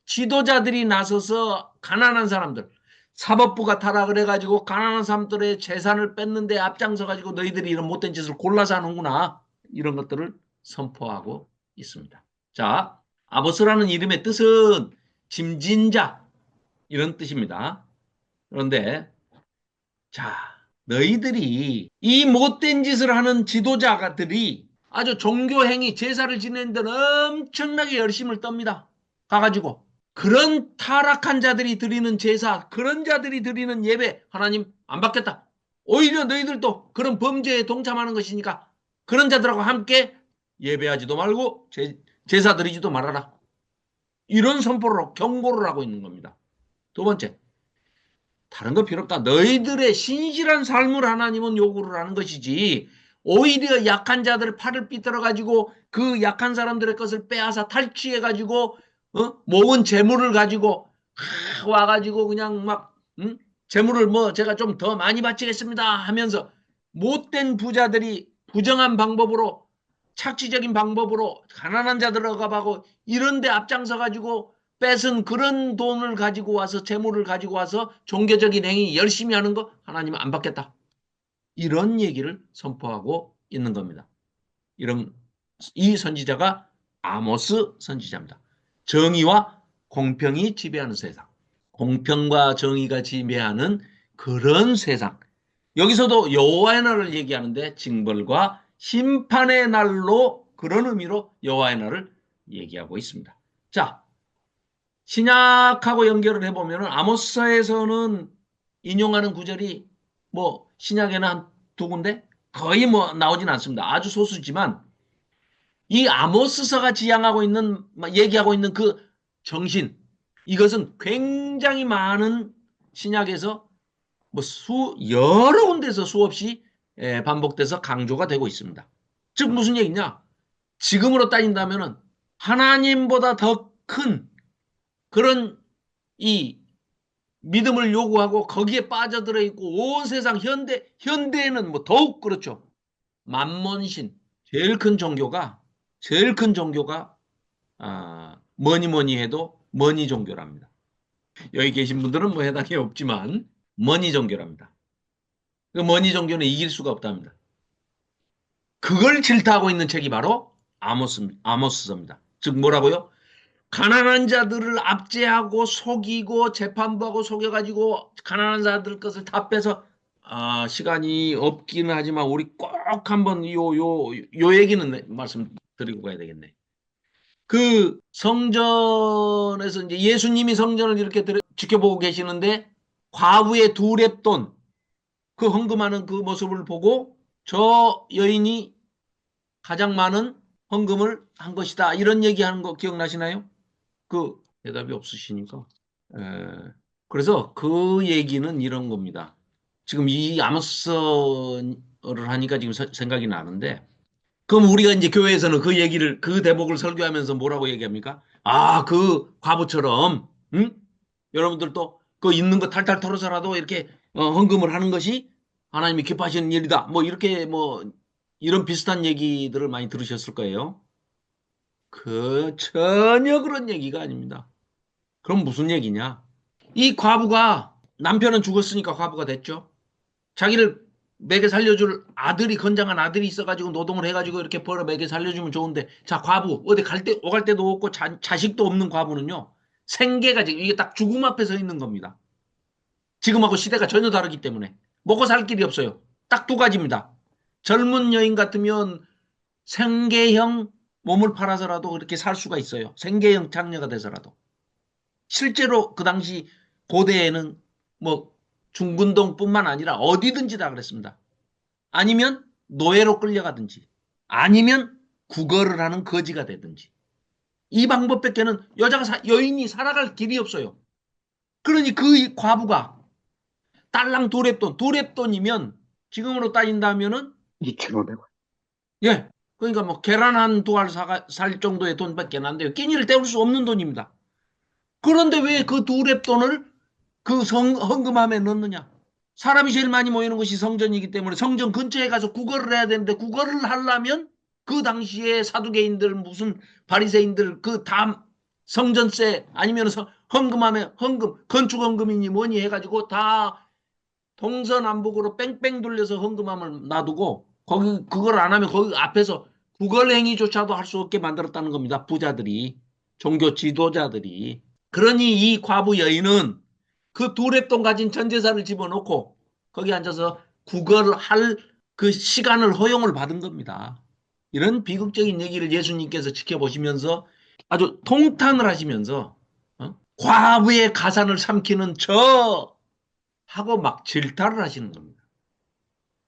지도자들이 나서서 가난한 사람들, 사법부가 타락을 해가지고 가난한 사람들의 재산을 뺏는데 앞장서가지고 너희들이 이런 못된 짓을 골라서 하는구나. 이런 것들을 선포하고 있습니다. 자, 아모스라는 이름의 뜻은 짐진자 이런 뜻입니다. 그런데 자, 너희들이 이 못된 짓을 하는 지도자들이 아주 종교행위, 제사를 지내는 데는 엄청나게 열심을 떱니다. 가가지고 그런 타락한 자들이 드리는 제사, 그런 자들이 드리는 예배 하나님 안 받겠다. 오히려 너희들도 그런 범죄에 동참하는 것이니까 그런 자들하고 함께 예배하지도 말고 제사 드리지도 말아라. 이런 선포로 경고를 하고 있는 겁니다. 두 번째, 다른 거 필요 없다. 너희들의 신실한 삶을 하나님은 요구를 하는 것이지 오히려 약한 자들의 팔을 삐뚤어가지고 그 약한 사람들의 것을 빼앗아 탈취해가지고 모은 재물을 가지고 와가지고 그냥 막 재물을 뭐 제가 좀 더 많이 바치겠습니다 하면서 못된 부자들이 부정한 방법으로 착취적인 방법으로 가난한 자들을 가고 이런 데 앞장서 가지고 뺏은 그런 돈을 가지고 와서 재물을 가지고 와서 종교적인 행위 열심히 하는 거 하나님은 안 받겠다. 이런 얘기를 선포하고 있는 겁니다. 이 선지자가 아모스 선지자입니다. 정의와 공평이 지배하는 세상. 공평과 정의가 지배하는 그런 세상. 여기서도 여호와의 날을 얘기하는데 징벌과 심판의 날로 그런 의미로 여호와의 날을 얘기하고 있습니다. 자, 신약하고 연결을 해보면 아모스에서는 인용하는 구절이 뭐 신약에는 한 두 군데 거의 뭐 나오진 않습니다. 아주 소수지만 이 아모스서가 지향하고 있는 얘기하고 있는 그 정신 이것은 굉장히 많은 신약에서 뭐 여러 군데서 수없이 반복돼서 강조가 되고 있습니다. 즉 무슨 얘기냐? 지금으로 따진다면은 하나님보다 더 큰 그런 이 믿음을 요구하고 거기에 빠져들어 있고 온 세상 현대에는 뭐 더욱 그렇죠. 만몬신 제일 큰 종교가 뭐니 해도 머니 종교랍니다. 여기 계신 분들은 뭐 해당이 없지만 머니 종교랍니다. 그 머니 종교는 이길 수가 없답니다. 그걸 질타하고 있는 책이 바로 아모스서입니다. 즉 뭐라고요? 가난한 자들을 압제하고 속이고 재판부하고 속여가지고 가난한 자들 것을 다 빼서 시간이 없기는 하지만 우리 꼭 한번 요 얘기는 말씀드리고 가야 되겠네. 그 성전에서 이제 예수님이 성전을 이렇게 지켜보고 계시는데 과부의 두 렙돈 그 헌금하는 그 모습을 보고 저 여인이 가장 많은 헌금을 한 것이다. 이런 얘기하는 거 기억나시나요? 그 대답이 없으시니까. 그래서 그 얘기는 이런 겁니다. 지금 이 아모스를 하니까 지금 생각이 나는데 그럼 우리가 이제 교회에서는 그 얘기를 그 대목을 설교하면서 뭐라고 얘기합니까? 그 과부처럼 여러분들도 그 있는 거 탈탈 털어서라도 이렇게 헌금을 하는 것이 하나님이 기뻐하시는 일이다. 뭐 이렇게 뭐 이런 비슷한 얘기들을 많이 들으셨을 거예요. 전혀 그런 얘기가 아닙니다. 그럼 무슨 얘기냐? 이 과부가 남편은 죽었으니까 과부가 됐죠. 자기를 먹여 살려줄 아들이 건장한 아들이 있어가지고 노동을 해가지고 이렇게 벌어 먹여 살려주면 좋은데 자 과부 어디 오갈 데도 없고 자식도 없는 과부는요 생계가 지금 이게 딱 죽음 앞에 서 있는 겁니다. 지금하고 시대가 전혀 다르기 때문에 먹고 살 길이 없어요. 딱 두 가지입니다. 젊은 여인 같으면 생계형 몸을 팔아서라도 그렇게 살 수가 있어요. 생계형 장녀가 돼서라도. 실제로 그 당시 고대에는 뭐 중근동뿐만 아니라 어디든지 다 그랬습니다. 아니면 노예로 끌려가든지 아니면 구걸을 하는 거지가 되든지 이 방법밖에는 여인이 살아갈 길이 없어요. 그러니 그 과부가 딸랑 두 렙돈이면 지금으로 따진다면은 2,500원. 예, 그러니까 뭐 계란 한 두 알 살 정도의 돈밖에 안 돼요. 끼니를 때울 수 없는 돈입니다. 그런데 왜 그 두 렙돈을 그 헌금함에 넣느냐? 사람이 제일 많이 모이는 것이 성전이기 때문에 성전 근처에 가서 구걸을 해야 되는데 구걸을 하려면 그 당시에 사두개인들 무슨 바리새인들 그 다 성전세 아니면 헌금하면 헌금 건축 헌금이니 뭐니 해가지고 다 동서남북으로 뺑뺑 돌려서 헌금함을 놔두고 거기 그걸 안 하면 거기 앞에서 구걸 행위조차도 할 수 없게 만들었다는 겁니다. 부자들이 종교 지도자들이. 그러니 이 과부 여인은 그 두 랩돈 가진 전 재산을 집어넣고 거기 앉아서 구걸할 그 시간을 허용을 받은 겁니다. 이런 비극적인 얘기를 예수님께서 지켜보시면서 아주 통탄을 하시면서 과부의 가산을 삼키는 저 하고 막 질타를 하시는 겁니다.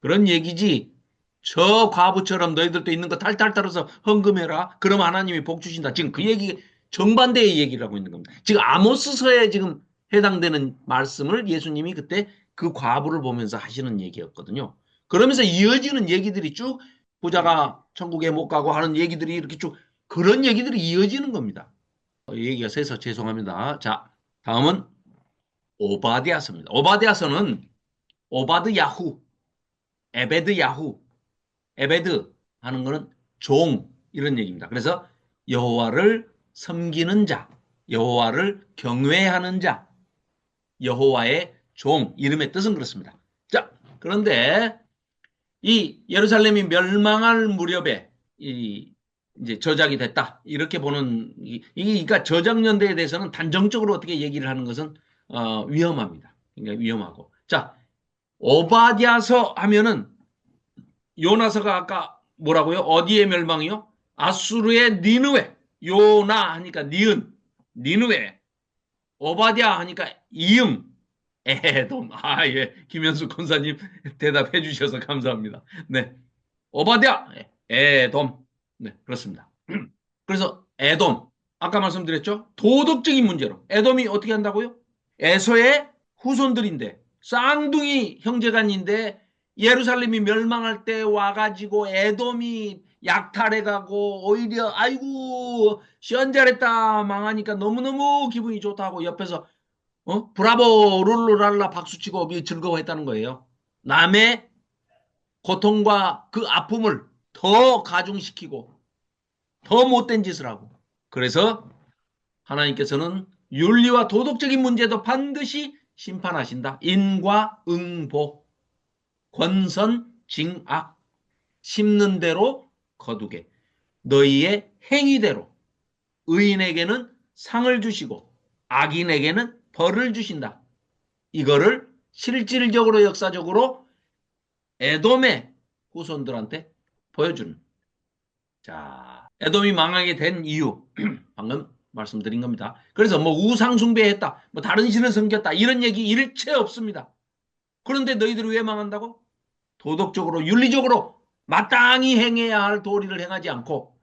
그런 얘기지. 저 과부처럼 너희들도 있는 거 탈탈 털어서 헌금해라. 그럼 하나님이 복 주신다. 지금 그 얘기 정반대의 얘기를 하고 있는 겁니다. 지금 아모스서에 지금 해당되는 말씀을 예수님이 그때 그 과부를 보면서 하시는 얘기였거든요. 그러면서 이어지는 얘기들이 쭉 부자가 천국에 못 가고 하는 얘기들이 이렇게 쭉 그런 얘기들이 이어지는 겁니다. 얘기가 세서 죄송합니다. 자, 다음은 오바댜서입니다. 오바댜서는 오바드 야후, 에베드 야후, 에베드 하는 거는 종 이런 얘기입니다. 그래서 여호와를 섬기는 자, 여호와를 경외하는 자, 여호와의 종 이름의 뜻은 그렇습니다. 자, 그런데 이 예루살렘이 멸망할 무렵에 이제 저작이 됐다 이렇게 보는 그러니까 저작 연대에 대해서는 단정적으로 어떻게 얘기를 하는 것은 위험합니다. 그러니까 위험하고 자 오바댜서 하면은 요나서가 아까 뭐라고요? 어디에 멸망이요? 아수르의 니느웨. 요나 하니까 니은, 니느웨. 오바댜 하니까 이응, 에돔. 아, 예. 김현수 권사님 대답해 주셔서 감사합니다. 네. 오바댜, 에돔. 네, 그렇습니다. 그래서 에돔. 아까 말씀드렸죠? 도덕적인 문제로. 에돔이 어떻게 한다고요? 에서의 후손들인데, 쌍둥이 형제간인데, 예루살렘이 멸망할 때 와가지고 에돔이 약탈해가고 오히려 아이고 시원잘했다 망하니까 너무너무 기분이 좋다고 옆에서 브라보 룰루랄라 박수치고 즐거워했다는 거예요. 남의 고통과 그 아픔을 더 가중시키고 더 못된 짓을 하고 그래서 하나님께서는 윤리와 도덕적인 문제도 반드시 심판하신다. 인과응보 권선, 징악, 심는 대로 거두게. 너희의 행위대로 의인에게는 상을 주시고 악인에게는 벌을 주신다. 이거를 실질적으로 역사적으로 에돔의 후손들한테 보여주는. 자, 에돔이 망하게 된 이유 방금 말씀드린 겁니다. 그래서 뭐 우상 숭배했다, 뭐 다른 신을 섬겼다 이런 얘기 일체 없습니다. 그런데 너희들이 왜 망한다고? 도덕적으로 윤리적으로 마땅히 행해야 할 도리를 행하지 않고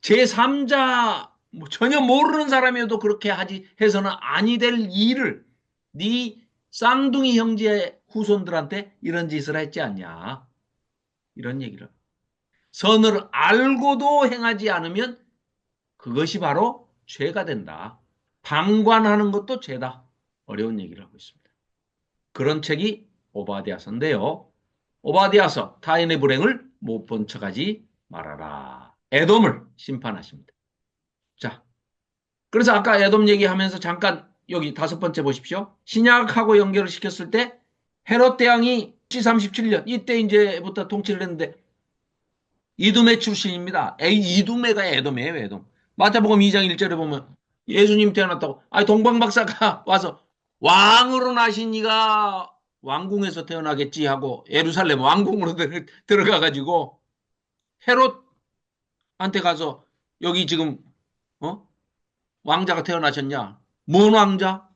제3자 뭐 전혀 모르는 사람이어도 그렇게 하지 해서는 아니 될 일을 네 쌍둥이 형제 후손들한테 이런 짓을 했지 않냐 이런 얘기를 선을 알고도 행하지 않으면 그것이 바로 죄가 된다. 방관하는 것도 죄다. 어려운 얘기를 하고 있습니다. 그런 책이 오바댜서인데요. 오바댜서 타인의 불행을 못 본 척하지 말아라. 에돔을 심판하십니다. 자, 그래서 아까 에돔 얘기하면서 잠깐 여기 5번째 보십시오. 신약하고 연결을 시켰을 때 헤롯 대왕이 C37년 이때 이제부터 통치를 했는데 이두메 출신입니다. 이두메가 에돔이에요, 에돔. 마태복음 2장 1절에 보면 예수님 태어났다고. 아니 동방 박사가 와서 왕으로 나신 이가 왕궁에서 태어나겠지 하고 예루살렘 왕궁으로 들어가가지고 헤롯한테 가서 여기 지금 왕자가 태어나셨냐? 뭔 왕자?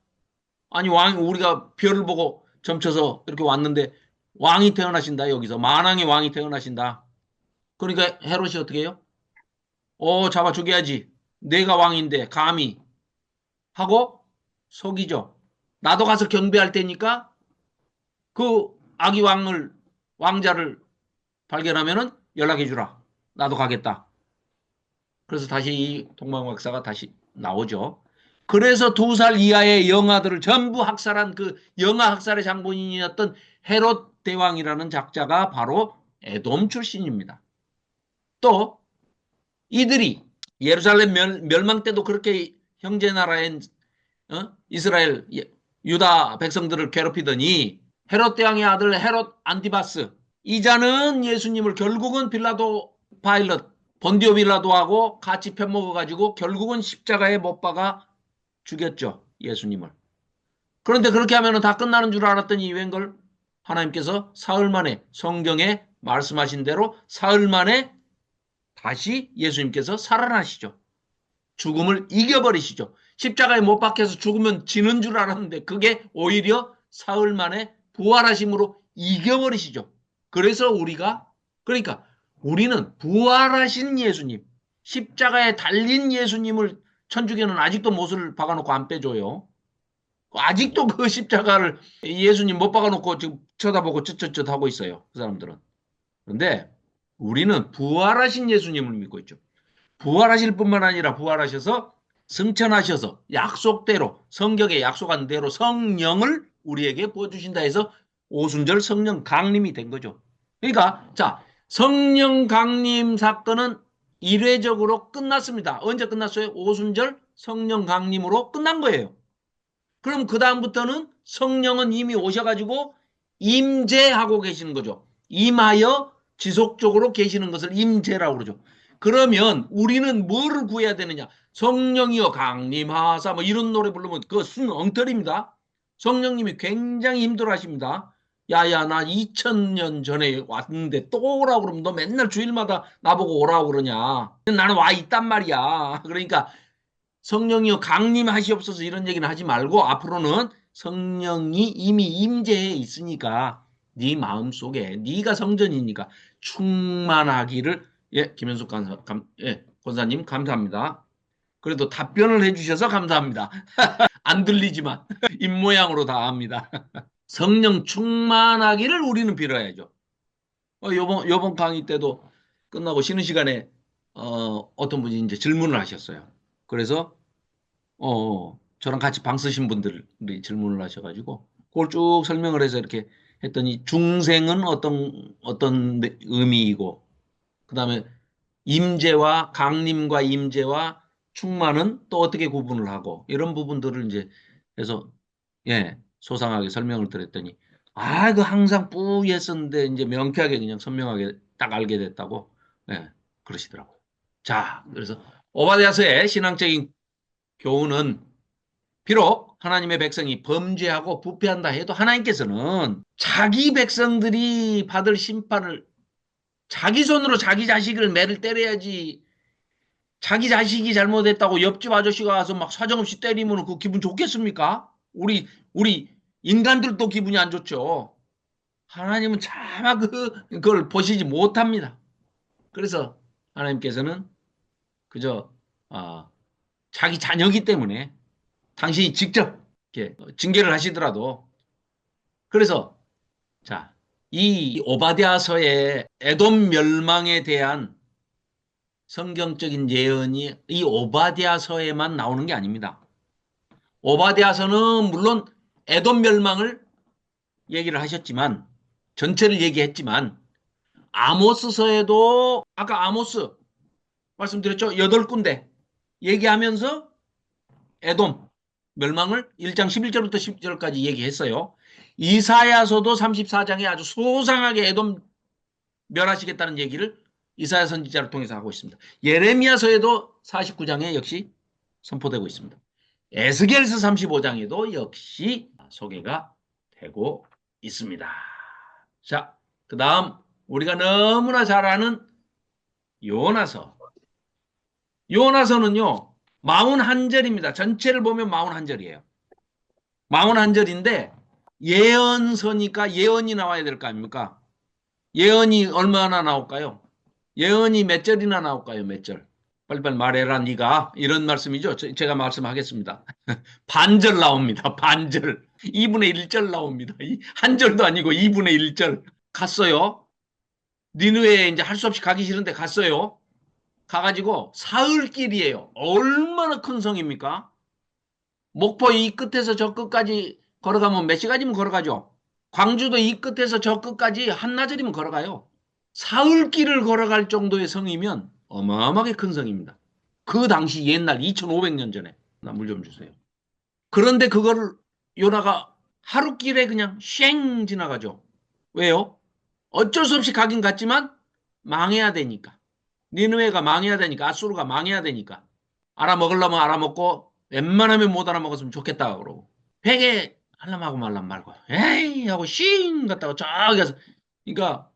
아니 우리가 별을 보고 점쳐서 이렇게 왔는데 왕이 태어나신다 여기서 만왕의 왕이 태어나신다. 그러니까 헤롯이 어떻게 해요? 잡아 죽여야지. 내가 왕인데 감히 하고 속이죠. 나도 가서 경배할 테니까 그 아기 왕자를 발견하면은 연락해 주라. 나도 가겠다. 그래서 다시 이 동방박사가 다시 나오죠. 그래서 2살 이하의 영아들을 전부 학살한 그 영아 학살의 장본인이었던 헤롯 대왕이라는 작자가 바로 에돔 출신입니다. 또 이들이 예루살렘 멸망 때도 그렇게 형제 나라인 이스라엘 유다 백성들을 괴롭히더니 헤롯 대왕의 아들 헤롯 안티바스 이자는 예수님을 결국은 파일럿 본디오 빌라도하고 같이 편먹어가지고 결국은 십자가에 못 박아 죽였죠. 예수님을. 그런데 그렇게 하면 다 끝나는 줄 알았더니 웬걸 하나님께서 사흘 만에 성경에 말씀하신 대로 사흘 만에 다시 예수님께서 살아나시죠. 죽음을 이겨버리시죠. 십자가에 못 박혀서 죽으면 지는 줄 알았는데 그게 오히려 사흘 만에 부활하심으로 이겨버리시죠. 그래서 그러니까 우리는 부활하신 예수님, 십자가에 달린 예수님을 천주교는 아직도 못을 박아놓고 안 빼줘요. 아직도 그 십자가를 예수님 못 박아놓고 지금 쳐다보고 쯧쯧쯧 하고 있어요. 그 사람들은. 그런데 우리는 부활하신 예수님을 믿고 있죠. 부활하실 뿐만 아니라 부활하셔서 승천하셔서 약속대로 성경에 약속한 대로 성령을 우리에게 부어주신다 해서 오순절 성령 강림이 된 거죠. 그러니까 자 성령 강림 사건은 이례적으로 끝났습니다. 언제 끝났어요? 오순절 성령 강림으로 끝난 거예요. 그럼 그 다음부터는 성령은 이미 오셔가지고 임재하고 계시는 거죠. 임하여 지속적으로 계시는 것을 임재라고 그러죠. 그러면 우리는 뭐를 구해야 되느냐? 성령이여 강림하사 뭐 이런 노래 부르면 그거 순 엉터리입니다. 성령님이 굉장히 힘들어 하십니다. 야야 나 2000년 전에 왔는데 또 오라고 그러면 너 맨날 주일마다 나보고 오라고 그러냐. 나는 와 있단 말이야. 그러니까 성령이여 강림하시옵소서 이런 얘기는 하지 말고 앞으로는 성령이 이미 임재해 있으니까 네 마음속에 네가 성전이니까 충만하기를 김현숙 권사님 감사합니다. 그래도 답변을 해주셔서 감사합니다. 안 들리지만 입모양으로 다 합니다. 성령 충만하기를 우리는 빌어야죠. 요번 강의 때도 끝나고 쉬는 시간에 어떤 분이 이제 질문을 하셨어요. 그래서 저랑 같이 방 쓰신 분들이 질문을 하셔가지고 그걸 쭉 설명을 해서 이렇게 했더니 중생은 어떤 의미이고 그 다음에 임재와 강림과 임재와 충만은 또 어떻게 구분을 하고 이런 부분들을 이제 해서 소상하게 설명을 드렸더니 그 항상 뿌였었는데 이제 명쾌하게 그냥 선명하게 딱 알게 됐다고 그러시더라고요. 자, 그래서 오바댜서의 신앙적인 교훈은 비록 하나님의 백성이 범죄하고 부패한다 해도 하나님께서는 자기 백성들이 받을 심판을 자기 손으로 자기 자식을 매를 때려야지 자기 자식이 잘못했다고 옆집 아저씨가 와서 막 사정없이 때리면 그 기분 좋겠습니까? 우리 인간들도 기분이 안 좋죠. 하나님은 차마 그걸 보시지 못합니다. 그래서 하나님께서는 그저 자기 자녀이기 때문에 당신이 직접 이렇게 징계를 하시더라도 그래서 자, 이 오바댜서의 에돔 멸망에 대한 성경적인 예언이 이 오바댜서에만 나오는 게 아닙니다. 오바댜서는 물론 에돔 멸망을 얘기를 하셨지만 전체를 얘기했지만 아모스서에도 아까 아모스 말씀드렸죠. 8군데 얘기하면서 에돔 멸망을 1장 11절부터 10절까지 얘기했어요. 이사야서도 34장에 아주 소상하게 에돔 멸하시겠다는 얘기를 이사야 선지자를 통해서 하고 있습니다. 예레미야서에도 49장에 역시 선포되고 있습니다. 에스겔서 35장에도 역시 소개가 되고 있습니다. 자, 그 다음 우리가 너무나 잘 아는 요나서. 요나서는요. 41절입니다. 전체를 보면 41절이에요. 41절인데 예언서니까 예언이 나와야 될 거 아닙니까? 예언이 얼마나 나올까요? 예언이 몇 절이나 나올까요? 몇 절? 빨리빨리 말해라 네가. 이런 말씀이죠. 제가 말씀하겠습니다. 반절 나옵니다. 반절. 2분의 1절 나옵니다. 한 절도 아니고 2분의 1절. 갔어요. 니느웨에 이제 할 수 없이 가기 싫은데 갔어요. 가가지고 사흘길이에요. 얼마나 큰 성입니까? 목포 이 끝에서 저 끝까지 걸어가면 몇 시간이면 걸어가죠. 광주도 이 끝에서 저 끝까지 한나절이면 걸어가요. 사흘길을 걸어갈 정도의 성이면 어마어마하게 큰 성입니다. 그 당시 옛날 2500년 전에. 나 물 좀 주세요. 그런데 그거를 요나가 하루길에 그냥 쉥 지나가죠. 왜요? 어쩔 수 없이 가긴 갔지만 망해야 되니까. 니느웨가 망해야 되니까. 아수르가 망해야 되니까. 알아먹으려면 알아먹고 웬만하면 못 알아먹었으면 좋겠다 그러고. 회개 하려면 하고 말라면 말고. 에이 하고 쉥 갔다가 저기 가서. 그러니까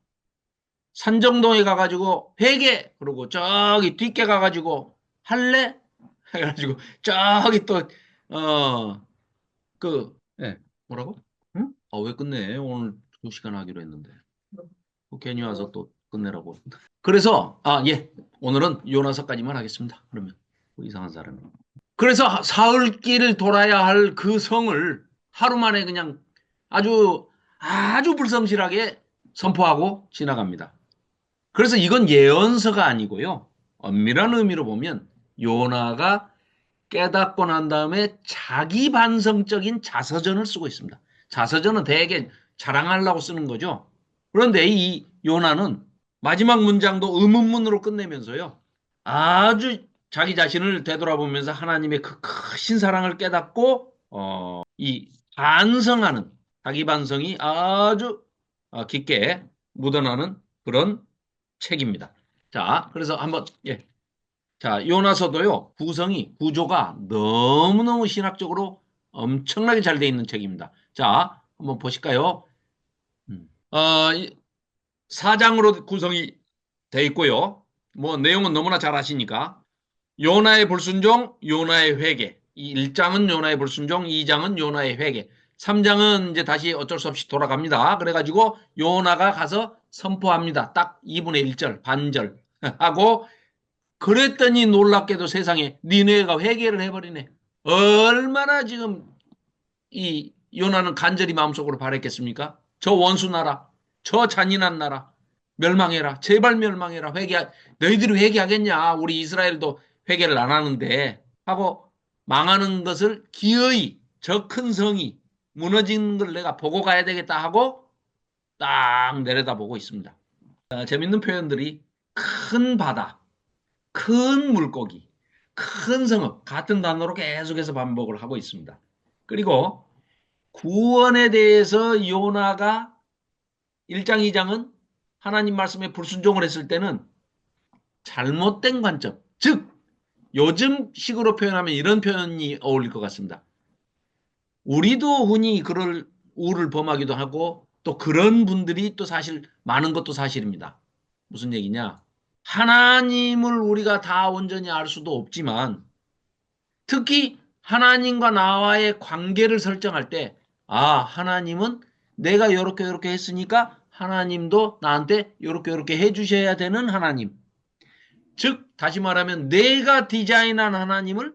산정동에 가가지고 회개 그러고 저기 뒷게 가가지고 할래? 해가지고 저기 또 예, 뭐라고? 응? 왜 끝내? 오늘 2시간 하기로 했는데. 괜히 와서 또 끝내라고. 그래서, 예. 오늘은 요나서까지만 하겠습니다. 그러면. 이상한 사람이. 그래서 사흘길 돌아야 할 그 성을 하루 만에 그냥 아주 불성실하게 선포하고 지나갑니다. 그래서 이건 예언서가 아니고요. 엄밀한 의미로 보면 요나가 깨닫고 난 다음에 자기 반성적인 자서전을 쓰고 있습니다. 자서전은 대개 자랑하려고 쓰는 거죠. 그런데 이 요나는 마지막 문장도 의문문으로 끝내면서요. 아주 자기 자신을 되돌아보면서 하나님의 그 크신 사랑을 깨닫고 이 반성하는 자기 반성이 아주 깊게 묻어나는 그런 책입니다. 자, 그래서 한번 자, 요나서도요, 구조가 너무너무 신학적으로 엄청나게 잘 돼 있는 책입니다. 자, 한번 보실까요? 어, 4장으로 구성이 돼 있고요. 뭐, 내용은 너무나 잘 아시니까. 요나의 불순종, 요나의 회개. 이 1장은 요나의 불순종, 2장은 요나의 회개. 3장은 이제 다시 어쩔 수 없이 돌아갑니다. 그래가지고 요나가 가서 선포합니다. 딱 2분의 1절, 반절 하고 그랬더니 놀랍게도 세상에 니네가 회개를 해버리네. 얼마나 지금 이 요나는 간절히 마음속으로 바랬겠습니까? 저 원수 나라, 저 잔인한 나라 멸망해라. 제발 멸망해라. 너희들이 회개하겠냐? 우리 이스라엘도 회개를 안 하는데 하고 망하는 것을 기어이 저 큰 성이 무너지는 걸 내가 보고 가야 되겠다 하고 딱 내려다보고 있습니다. 재밌는 표현들이 큰 바다, 큰 물고기, 큰 성읍 같은 단어로 계속해서 반복을 하고 있습니다. 그리고 구원에 대해서 요나가 1장, 2장은 하나님 말씀에 불순종을 했을 때는 잘못된 관점, 즉 요즘 식으로 표현하면 이런 표현이 어울릴 것 같습니다. 우리도 흔히 그럴 우를 범하기도 하고 또 그런 분들이 또 사실 많은 것도 사실입니다. 무슨 얘기냐? 하나님을 우리가 다 온전히 알 수도 없지만 특히 하나님과 나와의 관계를 설정할 때 하나님은 내가 이렇게 했으니까 하나님도 나한테 이렇게 해주셔야 되는 하나님. 즉 다시 말하면 내가 디자인한 하나님을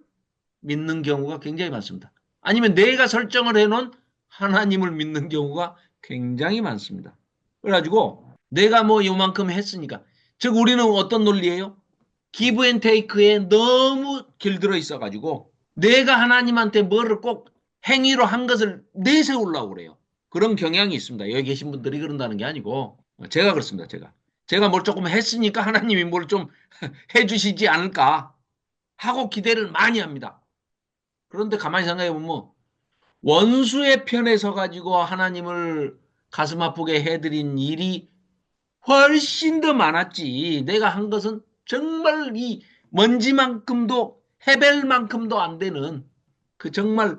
믿는 경우가 굉장히 많습니다. 아니면 내가 설정을 해놓은 하나님을 믿는 경우가 굉장히 많습니다. 그래가지고 내가 뭐 요만큼 했으니까 즉 우리는 어떤 논리예요? 기브 앤 테이크에 너무 길들어 있어가지고 내가 하나님한테 뭐를 꼭 행위로 한 것을 내세우려고 그래요. 그런 경향이 있습니다. 여기 계신 분들이 그런다는 게 아니고 제가 그렇습니다. 제가 뭘 조금 했으니까 하나님이 뭘 좀 해주시지 않을까 하고 기대를 많이 합니다. 그런데 가만히 생각해 보면 원수의 편에 서 가지고 하나님을 가슴 아프게 해드린 일이 훨씬 더 많았지. 내가 한 것은 정말 이 먼지만큼도 해벨만큼도 안 되는 그 정말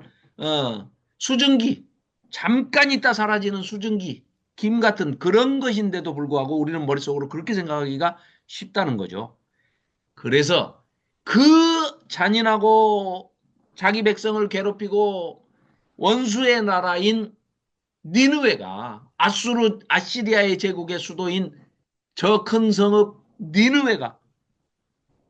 수증기 잠깐 있다 사라지는 수증기 김 같은 그런 것인데도 불구하고 우리는 머릿속으로 그렇게 생각하기가 쉽다는 거죠. 그래서 그 잔인하고 자기 백성을 괴롭히고 원수의 나라인 니느웨가 아시리아의 제국의 수도인 저 큰 성읍 니느웨가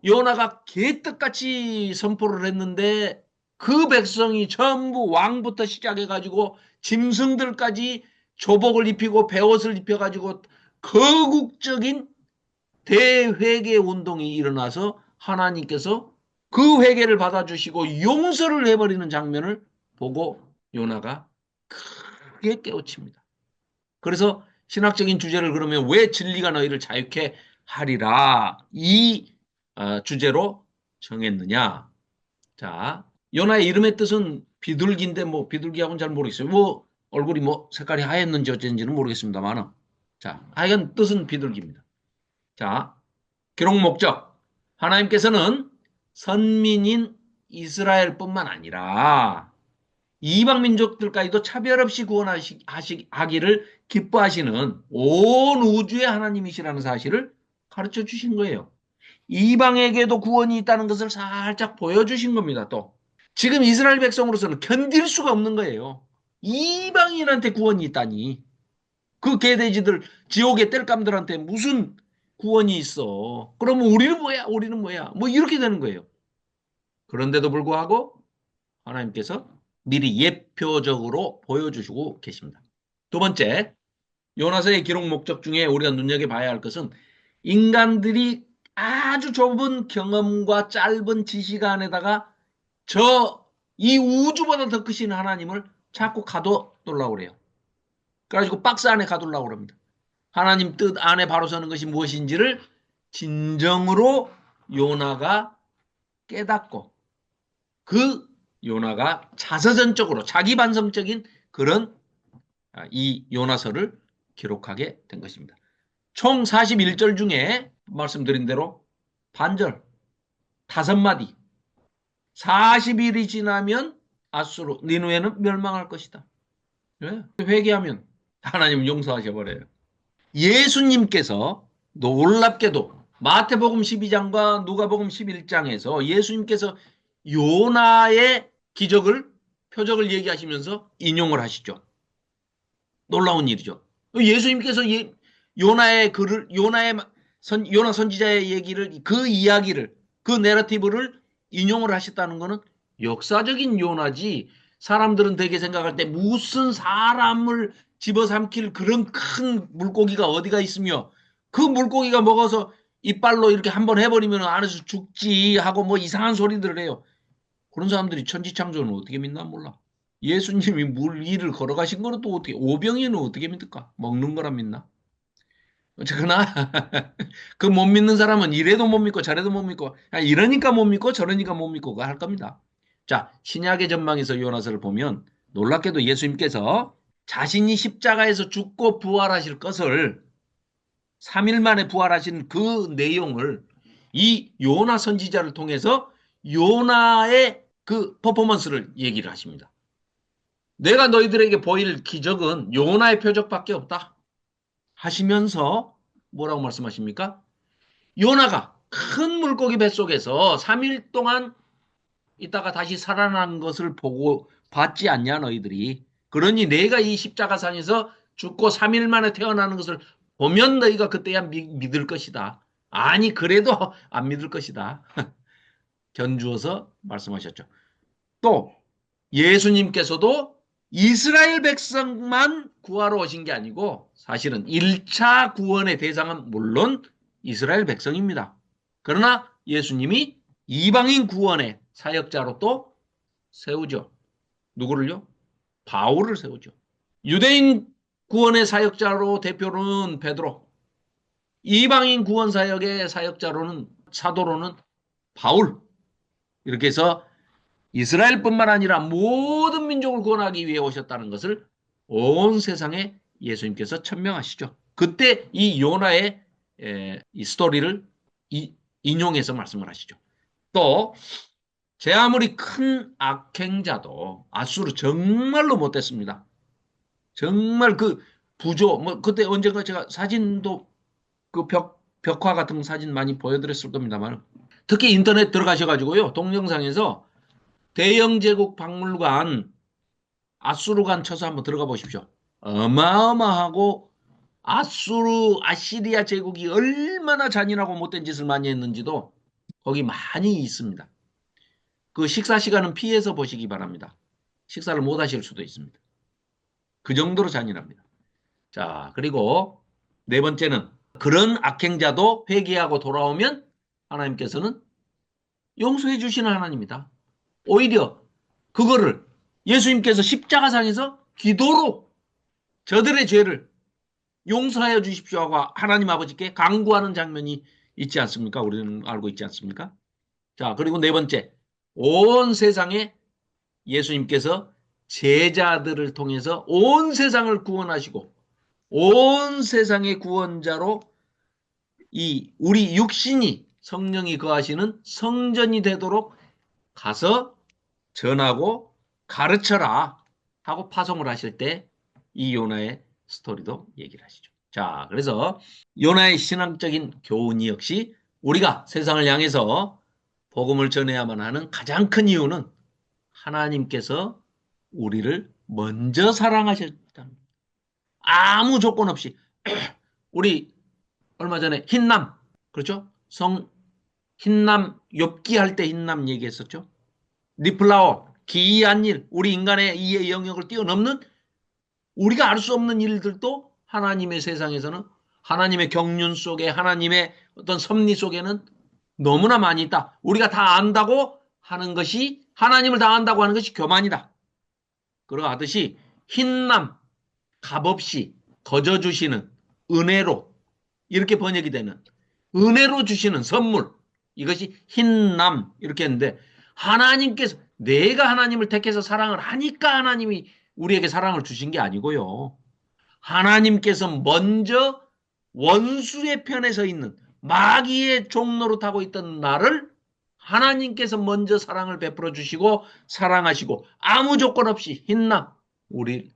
요나가 개떡같이 선포를 했는데 그 백성이 전부 왕부터 시작해가지고 짐승들까지 조복을 입히고 베옷을 입혀가지고 거국적인 대회개 운동이 일어나서 하나님께서 그 회개를 받아주시고 용서를 해버리는 장면을 보고 요나가 크게 깨우칩니다. 그래서 신학적인 주제를 그러면 왜 진리가 너희를 자유케 하리라 이 주제로 정했느냐? 자, 요나의 이름의 뜻은 비둘기인데 뭐 비둘기하고는 잘 모르겠어요. 뭐 얼굴이 뭐 색깔이 하였는지 어쩐지는 모르겠습니다만, 자, 하여간 뜻은 비둘기입니다. 자, 기록 목적. 하나님께서는 선민인 이스라엘뿐만 아니라 이방 민족들까지도 차별 없이 구원하기를 기뻐하시는 온 우주의 하나님이시라는 사실을 가르쳐 주신 거예요. 이방에게도 구원이 있다는 것을 살짝 보여주신 겁니다. 또 지금 이스라엘 백성으로서는 견딜 수가 없는 거예요. 이방인한테 구원이 있다니. 그 개돼지들, 지옥의 땔감들한테 무슨 구원이 있어. 그러면 우리는 뭐야? 우리는 뭐야? 뭐 이렇게 되는 거예요. 그런데도 불구하고 하나님께서 미리 예표적으로 보여주시고 계십니다. 두 번째, 요나서의 기록 목적 중에 우리가 눈여겨봐야 할 것은 인간들이 아주 좁은 경험과 짧은 지식 안에다가 이 우주보다 더 크신 하나님을 자꾸 가둬놓으려고 그래요. 그래가지고 박스 안에 가두려고 그럽니다. 하나님 뜻 안에 바로 서는 것이 무엇인지를 진정으로 요나가 깨닫고 그 요나가 자서전적으로 자기 반성적인 그런 이 요나서를 기록하게 된 것입니다. 총 41절 중에 말씀드린 대로 반절, 5마디, 40일이 지나면 아수르, 니누에는 멸망할 것이다. 왜? 회개하면 하나님 용서하셔 버려요. 예수님께서 놀랍게도 마태복음 12장과 누가복음 11장에서 예수님께서 요나의 기적을 표적을 얘기하시면서 인용을 하시죠. 놀라운 일이죠. 예수님께서 요나의 글을 요나 선지자의 얘기를 그 이야기를 그 내러티브를 인용을 하셨다는 것은 역사적인 요나지 사람들은 되게 생각할 때 무슨 사람을 집어삼킬 그런 큰 물고기가 어디가 있으며 그 물고기가 먹어서 이빨로 이렇게 한번 해버리면 안에서 죽지 하고 뭐 이상한 소리들을 해요. 그런 사람들이 천지창조는 어떻게 믿나 몰라. 예수님이 물 위를 걸어가신 거는 또 어떻게 오병이는 어떻게 믿을까? 먹는 거라 믿나? 어쨌거나 그 못 믿는 사람은 이래도 못 믿고 저래도 못 믿고 이러니까 못 믿고 저러니까 못 믿고 할 겁니다. 자, 신약의 전망에서 요나서를 보면 놀랍게도 예수님께서 자신이 십자가에서 죽고 부활하실 것을 3일 만에 부활하신 그 내용을 이 요나 선지자를 통해서 요나의 그 퍼포먼스를 얘기를 하십니다. 내가 너희들에게 보일 기적은 요나의 표적밖에 없다 하시면서 뭐라고 말씀하십니까? 요나가 큰 물고기 뱃속에서 3일 동안 있다가 다시 살아난 것을 보고 봤지 않냐 너희들이. 그러니 내가 이 십자가상에서 죽고 3일 만에 태어나는 것을 보면 너희가 그때야 믿을 것이다. 아니 그래도 안 믿을 것이다. 견주어서 말씀하셨죠. 또 예수님께서도 이스라엘 백성만 구하러 오신 게 아니고 사실은 1차 구원의 대상은 물론 이스라엘 백성입니다. 그러나 예수님이 이방인 구원의 사역자로 또 세우죠. 누구를요? 바울을 세우죠. 유대인 구원의 사역자로 대표로는 베드로, 이방인 구원 사역의 사역자로는 사도로는 바울. 이렇게 해서 이스라엘뿐만 아니라 모든 민족을 구원하기 위해 오셨다는 것을 온 세상에 예수님께서 천명하시죠. 그때 이 요나의 이 스토리를 인용해서 말씀을 하시죠. 또 제 아무리 큰 악행자도 아수르 정말로 못됐습니다. 정말 그 부조 뭐 그때 언젠가 제가 사진도 그 벽화 같은 사진 많이 보여드렸을 겁니다만 특히 인터넷 들어가셔가지고요 동영상에서 대영제국 박물관 아수르관 쳐서 한번 들어가 보십시오. 어마어마하고 아시리아 제국이 얼마나 잔인하고 못된 짓을 많이 했는지도 거기 많이 있습니다. 그 식사 시간은 피해서 보시기 바랍니다. 식사를 못 하실 수도 있습니다. 그 정도로 잔인합니다. 자, 그리고 네 번째는 그런 악행자도 회개하고 돌아오면 하나님께서는 용서해 주시는 하나님이다. 오히려 그거를 예수님께서 십자가상에서 기도로 저들의 죄를 용서하여 주십시오 하고 하나님 아버지께 간구하는 장면이 있지 않습니까? 우리는 알고 있지 않습니까? 자, 그리고 네 번째, 온 세상에 예수님께서 제자들을 통해서 온 세상을 구원하시고 온 세상의 구원자로 이 우리 육신이 성령이 거하시는 성전이 되도록 가서 전하고 가르쳐라 하고 파송을 하실 때 이 요나의 스토리도 얘기를 하시죠. 자, 그래서 요나의 신앙적인 교훈이 역시 우리가 세상을 향해서 복음을 전해야만 하는 가장 큰 이유는 하나님께서 우리를 먼저 사랑하셨다는 아무 조건 없이 우리 얼마 전에 흰남 그렇죠? 흰남 욥기 할 때 흰남 얘기했었죠. 니플라워 기이한 일 우리 인간의 이해 영역을 뛰어넘는 우리가 알 수 없는 일들도 하나님의 세상에서는 하나님의 경륜 속에 하나님의 어떤 섭리 속에는 너무나 많이 있다. 우리가 다 안다고 하는 것이 하나님을 다 안다고 하는 것이 교만이다. 그러하듯이 흰남 값없이 거저 주시는 은혜로 이렇게 번역이 되는 은혜로 주시는 선물 이것이 흰남 이렇게 했는데 하나님께서 내가 하나님을 택해서 사랑을 하니까 하나님이 우리에게 사랑을 주신 게 아니고요. 하나님께서 먼저 원수의 편에 서 있는 마귀의 종로로 타고 있던 나를 하나님께서 먼저 사랑을 베풀어 주시고 사랑하시고 아무 조건 없이 흰남 우리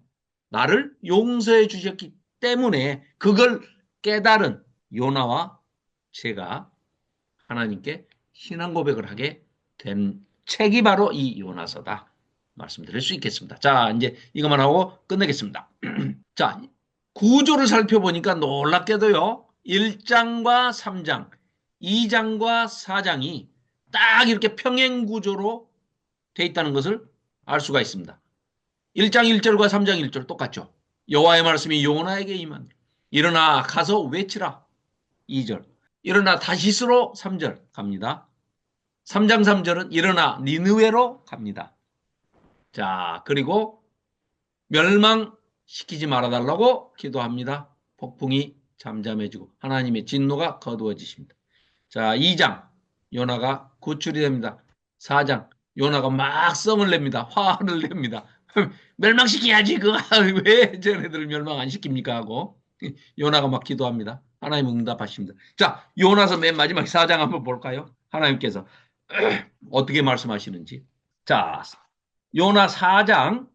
나를 용서해 주셨기 때문에 그걸 깨달은 요나와 제가 하나님께 신앙 고백을 하게 된 책이 바로 이 요나서다 말씀드릴 수 있겠습니다. 자, 이제 이것만 하고 끝내겠습니다. 자, 구조를 살펴보니까 놀랍게도요. 1장과 3장, 2장과 4장이 딱 이렇게 평행 구조로 돼 있다는 것을 알 수가 있습니다. 1장 1절과 3장 1절 똑같죠. 여호와의 말씀이 요나에게 임한 일어나 가서 외치라 2절 일어나 다시스로 3절 갑니다. 3장 3절은 일어나 니느웨로 갑니다. 자, 그리고 멸망시키지 말아달라고 기도합니다. 폭풍이 잠잠해지고 하나님의 진노가 거두어지십니다. 자, 2장 요나가 구출이 됩니다. 4장 요나가 막 성을 냅니다. 화를 냅니다. 멸망시켜야지 왜 쟤네들을 멸망 안 시킵니까 하고 요나가 막 기도합니다. 하나님 응답하십니다. 자, 요나서 맨 마지막 4장 한번 볼까요? 하나님께서 어떻게 말씀하시는지. 자, 요나 4장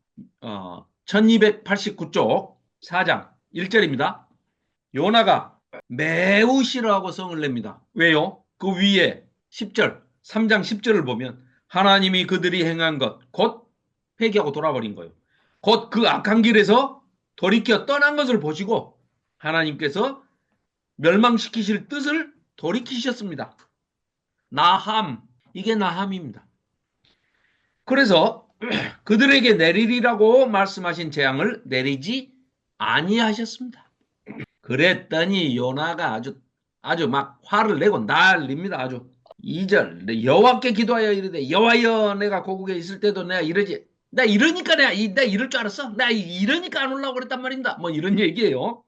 1289쪽 4장 1절입니다. 요나가 매우 싫어하고 성을 냅니다. 왜요? 그 위에 10절 3장 10절을 보면 하나님이 그들이 행한 것 곧 회개하고 돌아버린 거예요. 곧 그 악한 길에서 돌이켜 떠난 것을 보시고 하나님께서 멸망시키실 뜻을 돌이키셨습니다. 나함 이게 나함입니다. 그래서 그들에게 내리리라고 말씀하신 재앙을 내리지 아니하셨습니다. 그랬더니 요나가 아주 막 화를 내고 난립니다. 아주 2절 여호와께 기도하여 이르되 여호와여 내가 고국에 있을 때도 내가 이러지 나 이러니까 내가 이럴 줄 알았어. 나 이러니까 안 올라오고 그랬단 말입니다. 뭐 이런 얘기예요.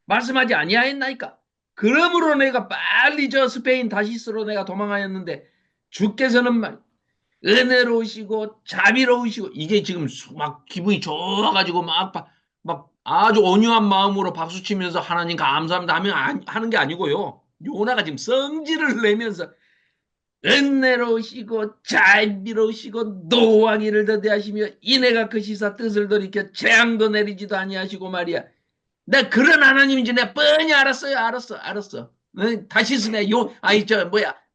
말씀하지 아니하였나이까. 그러므로 내가 빨리 저 스페인 다시스로 내가 도망하였는데 주께서는 막 은혜로우시고 자비로우시고 이게 지금 막 기분이 좋아가지고 막 아주 온유한 마음으로 박수치면서 하나님 감사합니다 하는 게 아니고요. 요나가 지금 성질을 내면서 은혜로우시고 자비로우시고 노하기를 더디하시며 이내가 그 시사 뜻을 돌이켜 재앙도 내리지도 아니하시고 말이야. 내가 그런 하나님인지 내가 뻔히 알았어요. 알았어. 다시 내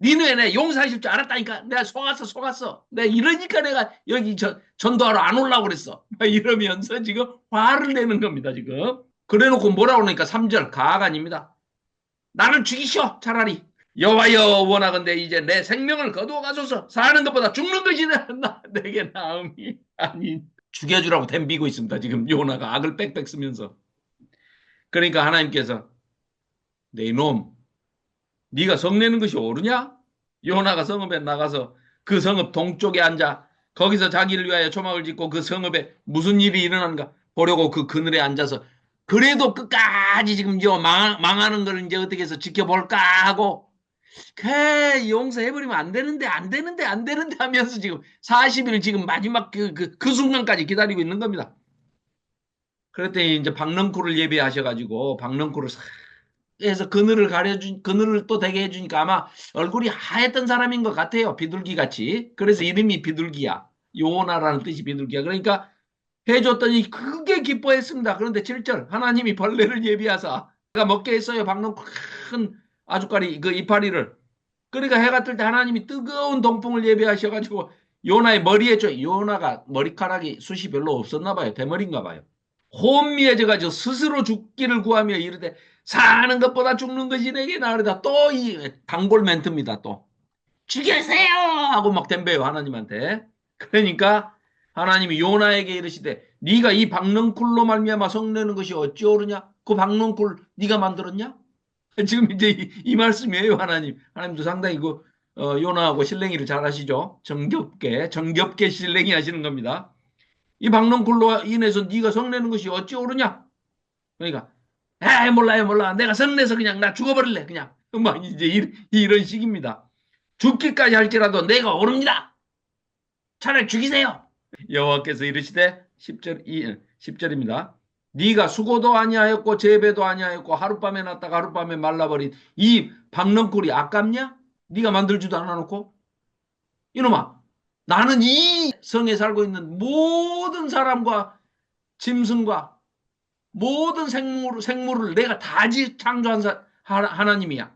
니네 내 용서하실 줄 알았다니까. 내가 속았어. 내가 이러니까 내가 여기 전도하러 안 올라오고 그랬어. 이러면서 지금 화를 내는 겁니다. 지금. 그래놓고 뭐라고 그러니까 3절 가가 아닙니다. 나를 죽이시오 차라리. 여호와여 원하건대 이제 내 생명을 거두어 가소서. 사는 것보다 죽는 것이 내게 나음이 아니 죽여주라고 덤비고 있습니다. 지금 요나가 악을 빽빽 쓰면서. 그러니까 하나님께서 내 이놈 네가 성내는 것이 옳으냐? 요나가 성읍에 나가서 그 성읍 동쪽에 앉아 거기서 자기를 위하여 초막을 짓고 그 성읍에 무슨 일이 일어나는가 보려고 그 그늘에 앉아서 그래도 끝까지 지금 망하는 걸 이제 어떻게 해서 지켜볼까 하고 걔 용서해버리면 안 되는데 하면서 지금 40일 지금 마지막 그 순간까지 기다리고 있는 겁니다. 그랬더니 이제 박넝쿨을 예비하셔가지고 박넝쿨을 싹 해서 그늘을 또 대게 해주니까 아마 얼굴이 하였던 사람인 것 같아요. 비둘기 같이. 그래서 이름이 비둘기야. 요나라는 뜻이 비둘기야. 그러니까 해줬더니 크게 기뻐했습니다. 그런데 7절 하나님이 벌레를 예비하사 내가 먹게 했어요. 박농 큰 아주까리 그 이파리를. 그러니까 해가 뜰 때 하나님이 뜨거운 동풍을 예비하셔가지고 요나의 머리에 요나가 머리카락이 숱이 별로 없었나 봐요. 대머리인가 봐요. 혼미해져가지고 스스로 죽기를 구하며 이르되 사는 것보다 죽는 것이 내게 나으리다. 또 이 단골 멘트입니다. 또 죽여주세요 하고 막 덤벼요 하나님한테. 그러니까 하나님이 요나에게 이르시되 네가 이 박넝쿨로 말미암아 성내는 것이 어찌오르냐? 그 박넝쿨 네가 만들었냐? 지금 이제 이 말씀이에요 하나님. 하나님도 상당히 요나하고 실랭이를 잘 하시죠. 정겹게 실랭이 하시는 겁니다. 이 박넝쿨로 인해서 네가 성내는 것이 어찌오르냐? 그러니까 에이 몰라 내가 성내서 그냥 나 죽어버릴래 그냥 막 이제 이런 식입니다. 죽기까지 할지라도 내가 오릅니다. 차라리 죽이세요. 여호와께서 이르시되 10절입니다. 네가 수고도 아니하였고 재배도 아니하였고 하룻밤에 났다가 하룻밤에 말라버린 이 박넝쿨이 아깝냐? 네가 만들지도 않아놓고 이놈아 나는 이 성에 살고 있는 모든 사람과 짐승과 모든 생물을 내가 다 창조한 하나님이야.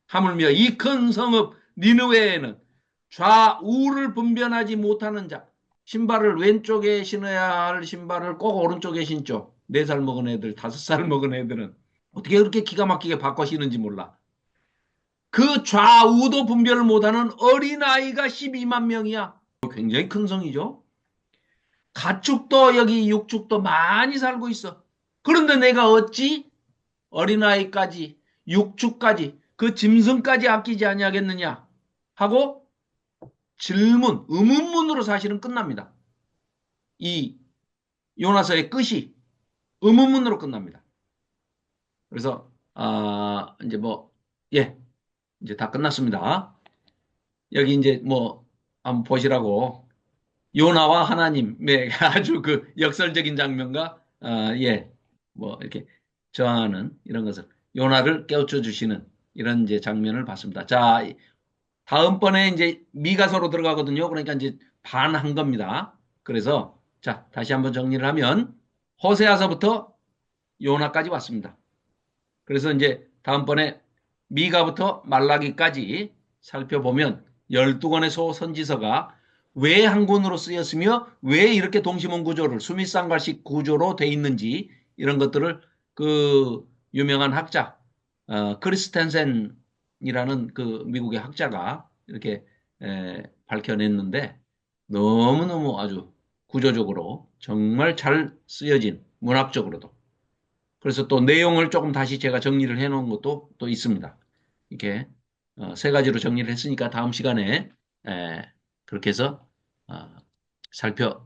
하물며 이 큰 성읍 니느웨에는 좌우를 분별하지 못하는 자, 신발을 왼쪽에 신어야 할 신발을 꼭 오른쪽에 신죠. 4살 먹은 애들, 5살 먹은 애들은 어떻게 그렇게 기가 막히게 바꿔 신는지 몰라. 그 좌우도 분별을 못하는 어린아이가 12만 명이야. 굉장히 큰 성이죠. 가축도 여기 육축도 많이 살고 있어. 그런데 내가 어찌 어린아이까지 육축까지 그 짐승까지 아끼지 아니하겠느냐 하고 의문문으로 사실은 끝납니다. 이 요나서의 끝이 의문문으로 끝납니다. 그래서 이제 이제 다 끝났습니다. 여기 이제 한번 보시라고 요나와 하나님의 아주 그 역설적인 장면과 이렇게 저항하는 이런 것을 요나를 깨우쳐 주시는 이런 이제 장면을 봤습니다. 자, 다음번에 이제 미가서로 들어가거든요. 그러니까 이제 반한 겁니다. 그래서 자, 다시 한번 정리를 하면 호세아서부터 요나까지 왔습니다. 그래서 이제 다음번에 미가부터 말라기까지 살펴보면 12권의 소선지서가 왜 한 권으로 쓰였으며 왜 이렇게 동시문 구조를 수미상갈식 구조로 돼 있는지 이런 것들을 그 유명한 학자 크리스텐센이라는 그 미국의 학자가 이렇게 밝혀냈는데 너무너무 아주 구조적으로 정말 잘 쓰여진 문학적으로도 그래서 또 내용을 조금 다시 제가 정리를 해놓은 것도 또 있습니다. 이렇게 3가지로 정리를 했으니까 다음 시간에 그렇게 해서 살펴